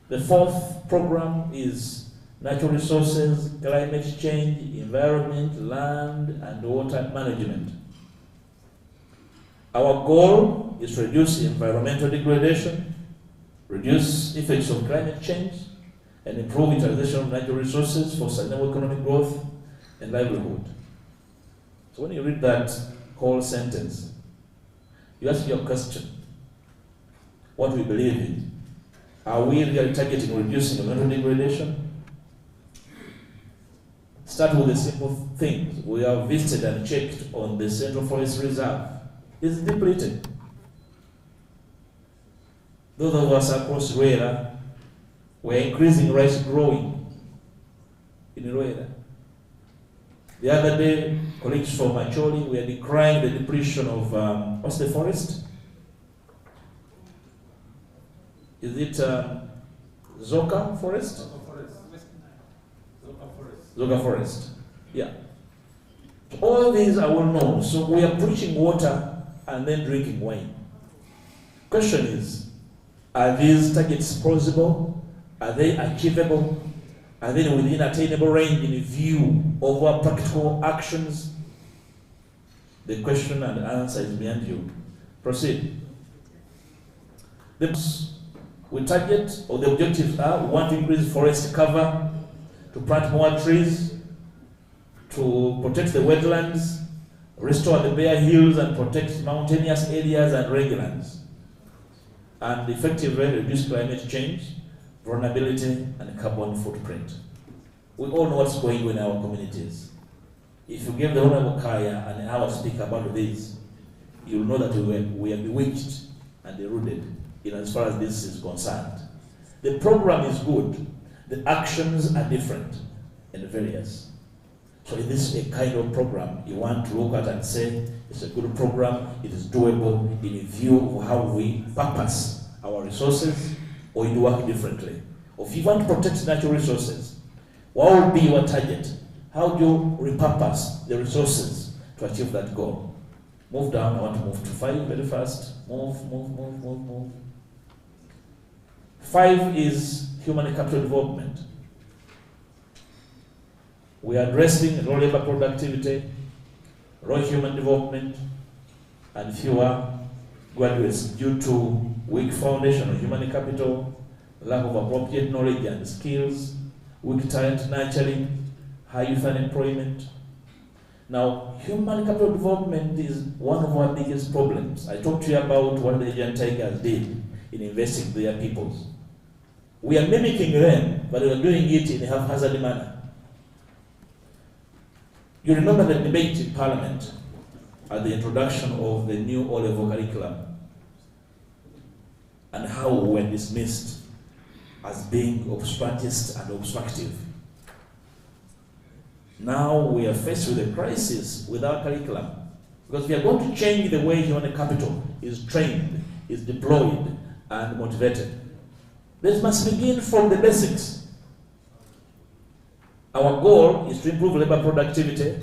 The fourth program is natural resources, climate change, environment, land, and water management. Our goal is to reduce environmental degradation, reduce effects of climate change, and improve utilization of natural resources for sustainable economic growth and livelihood. So when you read that whole sentence, you ask your question, what we believe in. Are we really targeting reducing environmental degradation? Start with the simple things. We have visited and checked on the Central Forest Reserve. It's depleted. Those of us across Rueda, we're increasing rice growing in Rueda. The other day, colleagues from Acholi were decrying the depletion of, what's the forest? Is it Zzake forest? Zzake forest. Yeah. All these are well known. So we are preaching water and then drinking wine. Question is, are these targets plausible? Are they achievable? Are they within attainable range in view of our practical actions? The question and answer is beyond you. Proceed. We target, or the objectives are, we want to increase forest cover, to plant more trees, to protect the wetlands, restore the bare hills and protect mountainous areas and rangelands, and effectively reduce climate change, vulnerability, and carbon footprint. We all know what's going on in our communities. If you give the Honorable Kaya an hour to speak about this, you'll know that we are bewitched and deluded as far as this is concerned. The program is good. The actions are different and various. So is this a kind of program you want to look at and say, it's a good program, it is doable in view of how we purpose our resources, or you work differently? Or if you want to protect natural resources, what would be your target? How do you repurpose the resources to achieve that goal? Move down. I want to move to 5 very fast. Move. 5 is human capital development. We are addressing low labor productivity, low human development, and fewer graduates due to weak foundation of human capital, lack of appropriate knowledge and skills, weak talent nurturing, high youth unemployment. Now, human capital development is one of our biggest problems. I talked to you about what the Asian Tigers did in investing their peoples. We are mimicking them, but we are doing it in a haphazard manner. You remember the debate in Parliament at the introduction of the new O-level curriculum and how we were dismissed as being obstructist and obstructive. Now we are faced with a crisis with our curriculum, because we are going to change the way human capital is trained, is deployed, and motivated. This must begin from the basics. Our goal is to improve labor productivity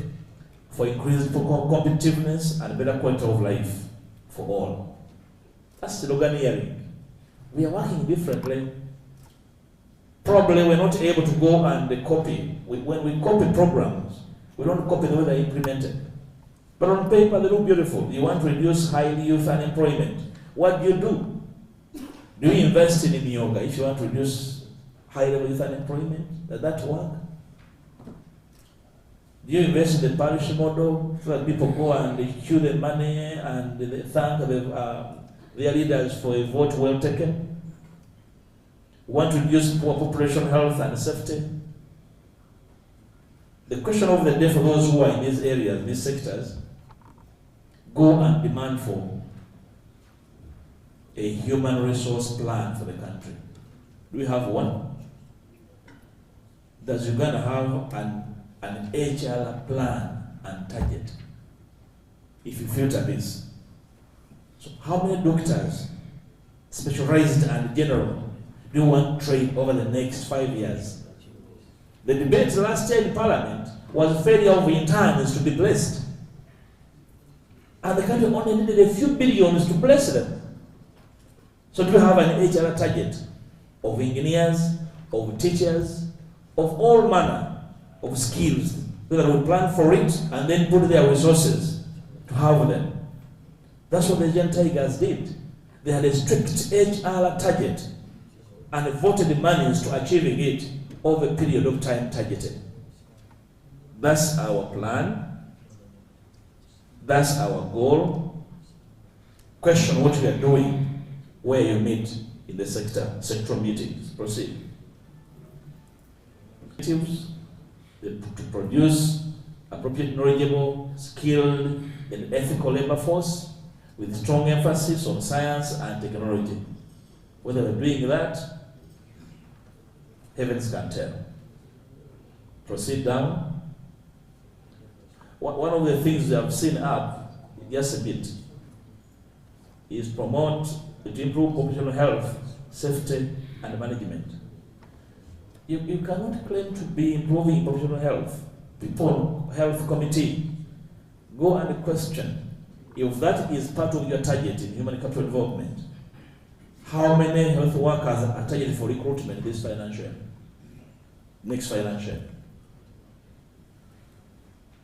for increased competitiveness and better quality of life for all. That's slogan hearing. We are working differently. Probably we're not able to go and copy. When we copy programs, we don't copy the way they're implemented. But on paper, they look beautiful. You want to reduce high youth unemployment. What do? Do you invest in yoga if you want to reduce high level youth unemployment? Does that work? Do you invest in the parish model so that people go and they queue the money and they thank their leaders for a vote well taken? Want to reduce poor population health and safety? The question of the day for those who are in these areas, these sectors, go and demand for a human resource plan for the country. Do we have one? Does Uganda have an HR plan and target? If you filter this. So how many doctors, specialized and general, do you want to train over the next 5 years? The debate last year in Parliament was failure of interns to be placed. And the country only needed a few billions to place them. So do you have an HR target of engineers, of teachers, of all manner of skills, so that we plan for it and then put their resources to have them? That's what the Gen Tigers did. They had a strict HR target and voted the monies to achieving it over a period of time targeted. That's our plan. That's our goal. Question what we are doing, where you meet in the sectoral meetings. Proceed. To produce appropriate, knowledgeable, skilled, and ethical labor force with strong emphasis on science and technology. Whether we're doing that, heavens can tell. Proceed down. One of the things we have seen up, just a bit, is promote to improve population health, safety, and management. You cannot claim to be improving population health. People, health committee, go and question if that is part of your target in human capital development. How many health workers are targeted for recruitment this financial year? Next financial year?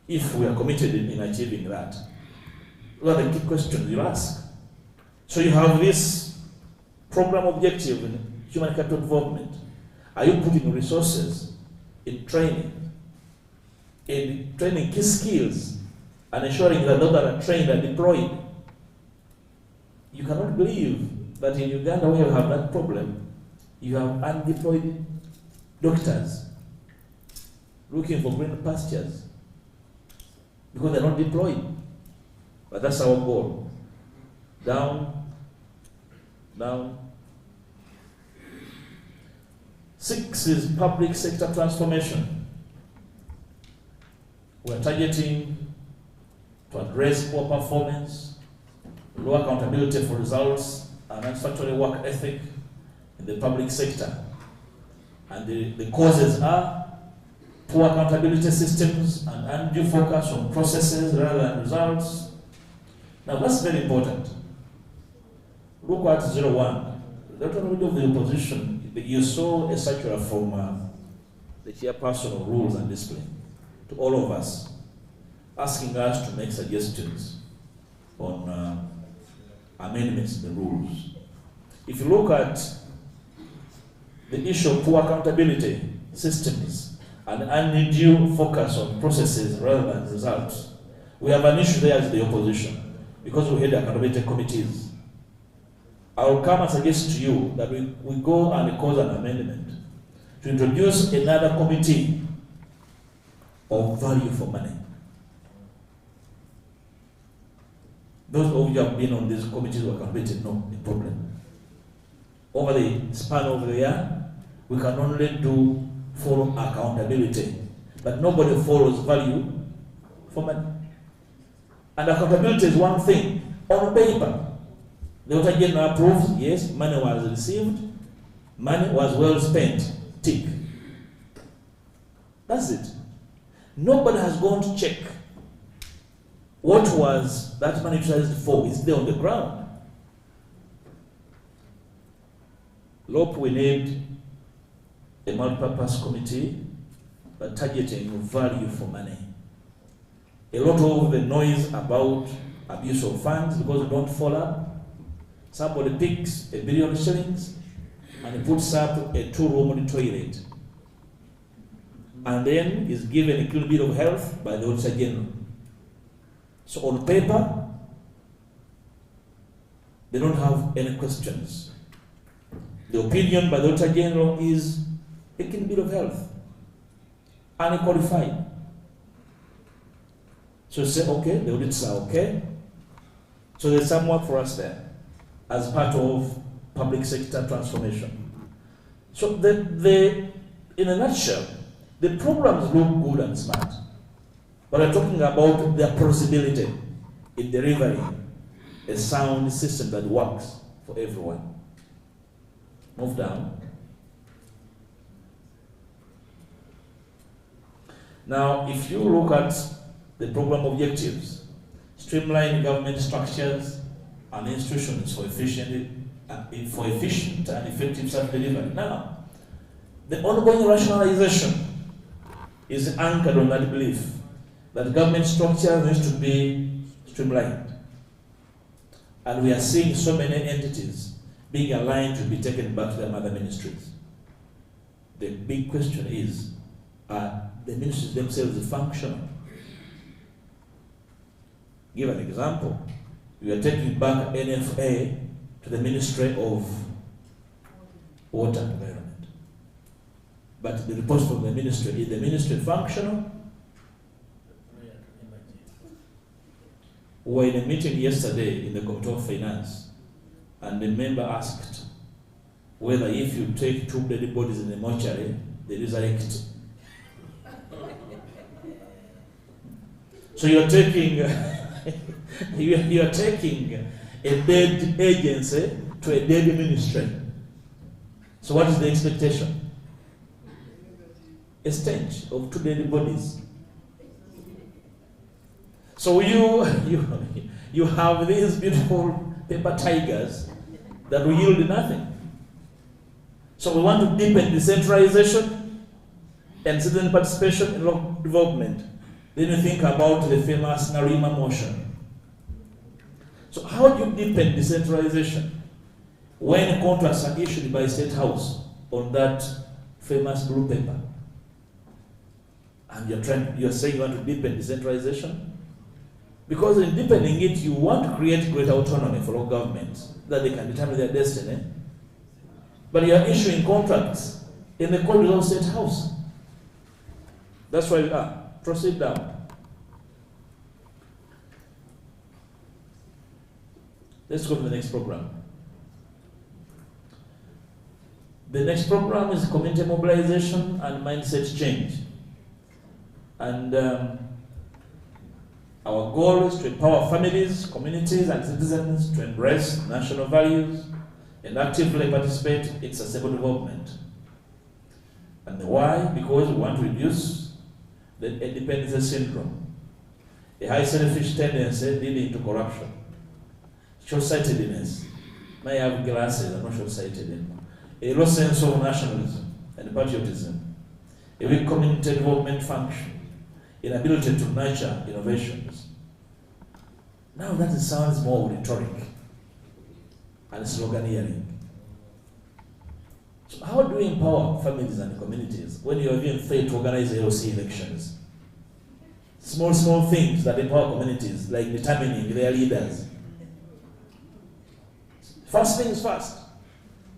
If we are committed in achieving that, what are the key questions you ask? So you have this program objective in human capital development. Are you putting resources in training key skills and ensuring that those that are trained are deployed? You cannot believe that in Uganda, where you have that problem, you have undeployed doctors looking for green pastures because they're not deployed. But that's our goal. Down, down. 6 is public sector transformation. We're targeting to address poor performance, low accountability for results, and unsatisfactory work ethic in the public sector. And the causes are poor accountability systems and undue focus on processes rather than results. Now that's very important. Look at 01. The autonomy of the opposition, you saw a circular from the chairperson of Rules and Discipline to all of us, asking us to make suggestions on amendments to the rules. If you look at the issue of poor accountability systems and undue focus on processes rather than results, we have an issue there as the opposition because we had accountability committees. I will come and suggest to you that we go and cause an amendment to introduce another committee of value for money. Those of you who have been on these committees of accountability know the problem. Over the span of the year, we can only follow accountability, but nobody follows value for money. And accountability is one thing on paper. The Auditor General approves, yes, money was received, money was well spent, tick. That's it. Nobody has gone to check what was that money utilized for. Is there on the ground? Look, we need a multi-purpose committee, but targeting value for money. A lot of the noise about abuse of funds because we don't follow. Somebody picks $1 billion shillings and he puts up a 2-room toilet, and then is given a clean bill of health by the Auditor General. So on paper, they don't have any questions. The opinion by the Auditor General is a clean bill of health, unqualified. So say, okay, the audits are okay. So there's some work for us there as part of public sector transformation. So in a nutshell, the programs look good and smart, but we're talking about their plausibility in delivering a sound system that works for everyone. Move down. Now, if you look at the program objectives, streamline government structures and institutions for efficient and effective service delivery. Now, the ongoing rationalization is anchored on that belief that government structure needs to be streamlined. And we are seeing so many entities being aligned to be taken back to their mother ministries. The big question is, are the ministries themselves functional? Give an example. We are taking back NFA to the Ministry of Water and Environment. But the report from the ministry, is the ministry functional? We were in a meeting yesterday in the Committee of Finance, and the member asked whether if you take 2 dead bodies in the mortuary, they resurrect. So you're taking you are taking a dead agency to a dead ministry. So what is the expectation? A stench of 2 dead bodies. So you have these beautiful paper tigers that will yield nothing. So we want to deepen decentralization and citizen participation in local development. Then you think about the famous Narima motion. So how do you deepen decentralization when contracts are issued by State House on that famous blue paper? And you're saying you want to deepen decentralization? Because in deepening it, you want to create greater autonomy for local governments that they can determine their destiny. But you are issuing contracts in the corridors of State House. That's why we are. Proceed down. Let's go to the next program. The next program is community mobilization and mindset change. And our goal is to empower families, communities, and citizens to embrace national values and actively participate in sustainable development. And why? Because we want to reduce the independence syndrome, a high selfish tendency leading to corruption, short-sightedness. May have glasses, I'm not short-sighted anymore. A low sense of nationalism and patriotism, a weak community development function, inability to nurture innovations. Now that sounds more rhetoric and sloganeering. So how do we empower families and communities when you have even failed to organize AOC elections? Small things that empower communities, like determining their leaders. First things first.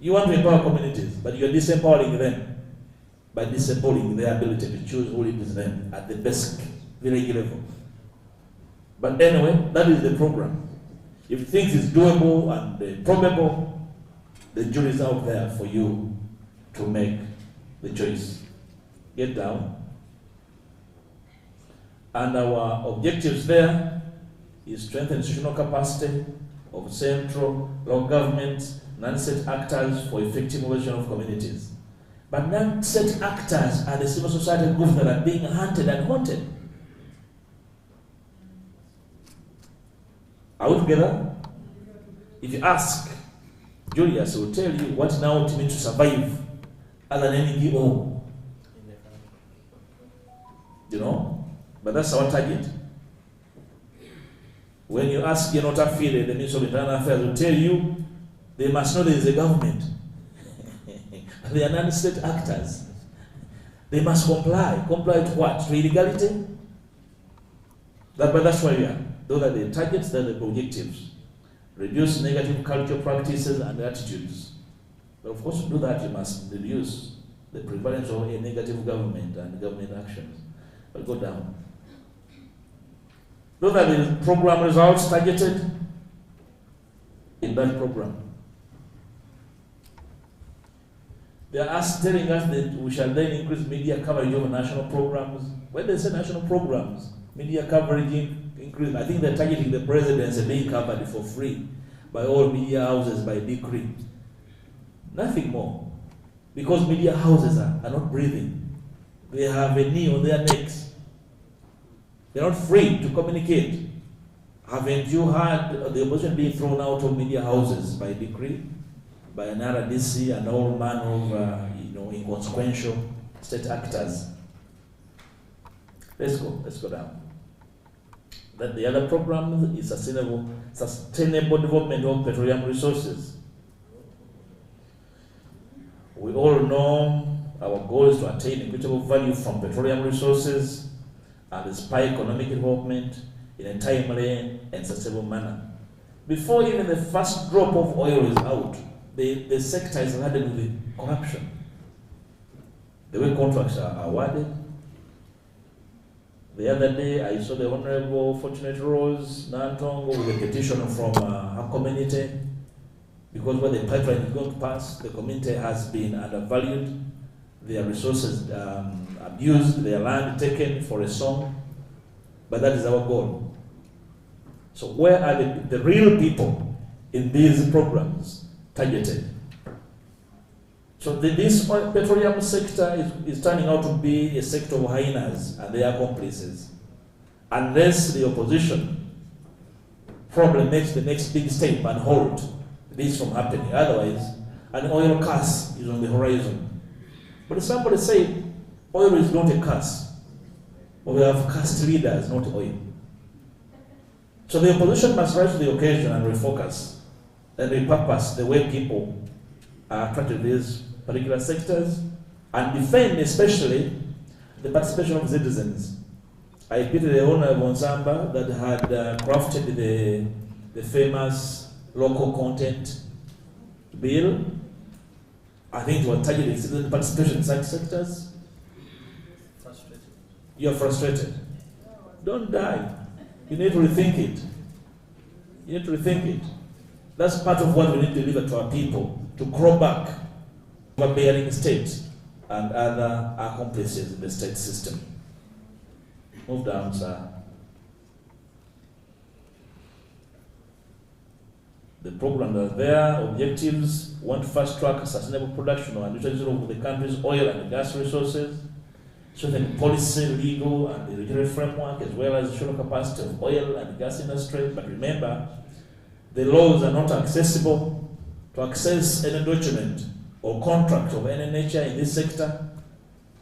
You want to empower communities, but you're disempowering them by disabling their ability to choose who leads them at the basic village level. But anyway, that is the program. If you think it's doable and probable, the jury is out there for you to make the choice. Get down. And our objectives there is strengthen institutional capacity of central, local governments, non-state actors for effective mobilization of communities. But non-state actors are the civil society groups that are being hunted and haunted. Are we together? If you ask, Julius will tell you what now it means to survive as an NGO. You know? But that's our target. When you ask Yenotafile, the Minister of Internal Affairs will tell you they must know there is a government. They are non-state actors. They must comply. Comply to what? To illegality? But that's where we are. Those are the targets, those are the objectives. Reduce negative cultural practices and attitudes. But of course, to do that, you must reduce the prevalence of a negative government and government actions. But go down. Those are the program results targeted in that program. They are telling us that we shall then increase media coverage of national programs. When they say national programs, media coverage increase. I think they're targeting the presidency being covered for free by all media houses by decree. Nothing more. Because media houses are not breathing. They have a knee on their necks. They're not free to communicate. Haven't you heard the opposition being thrown out of media houses by decree? By an RDC and all man of inconsequential state actors. Let's go down. Then the other program is sustainable development of petroleum resources. We all know our goal is to attain equitable value from petroleum resources and inspire economic development in a timely and sustainable manner. Before even the first drop of oil is out, the sector is laden with corruption. The way contracts are awarded. The other day, I saw the Honorable Fortunate Rose Nantongo with a petition from her community because where the pipeline is going to pass, the community has been undervalued, their resources abused, their land taken for a song, but that is our goal. So where are the real people in these programs targeted? So this petroleum sector is turning out to be a sector of hyenas and their accomplices. Unless the opposition probably makes the next big step and hold this from happening. Otherwise, an oil curse is on the horizon. But somebody say oil is not a curse. But we have cursed leaders, not oil. So the opposition must rise to the occasion and refocus and repurpose the way people are attracted to these particular sectors and defend especially the participation of citizens. I pity the owner of Onsamba that had crafted the famous local content bill. I think it was targeting citizen participation in such sectors. Frustrated. You're frustrated. Don't die. You need to rethink it. You need to rethink it. That's part of what we need to deliver to our people, to claw back overbearing state and other accomplices in the state system. Move down, sir. The program are there, objectives, want to fast track sustainable production and utilization of the country's oil and gas resources, strengthen policy, legal, and the regulatory framework, as well as the social capacity of oil and gas industry. But remember, the laws are not accessible. To access any document or contract of any nature in this sector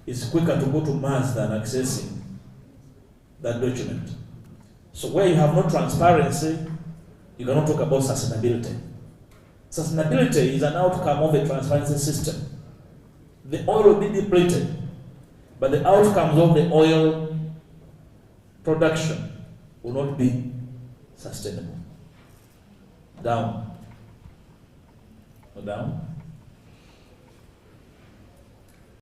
is quicker to go to Mars than accessing that document. So where you have no transparency, you cannot talk about sustainability. Sustainability is an outcome of a transparency system. The oil will be depleted, but the outcomes of the oil production will not be sustainable. Down. Down.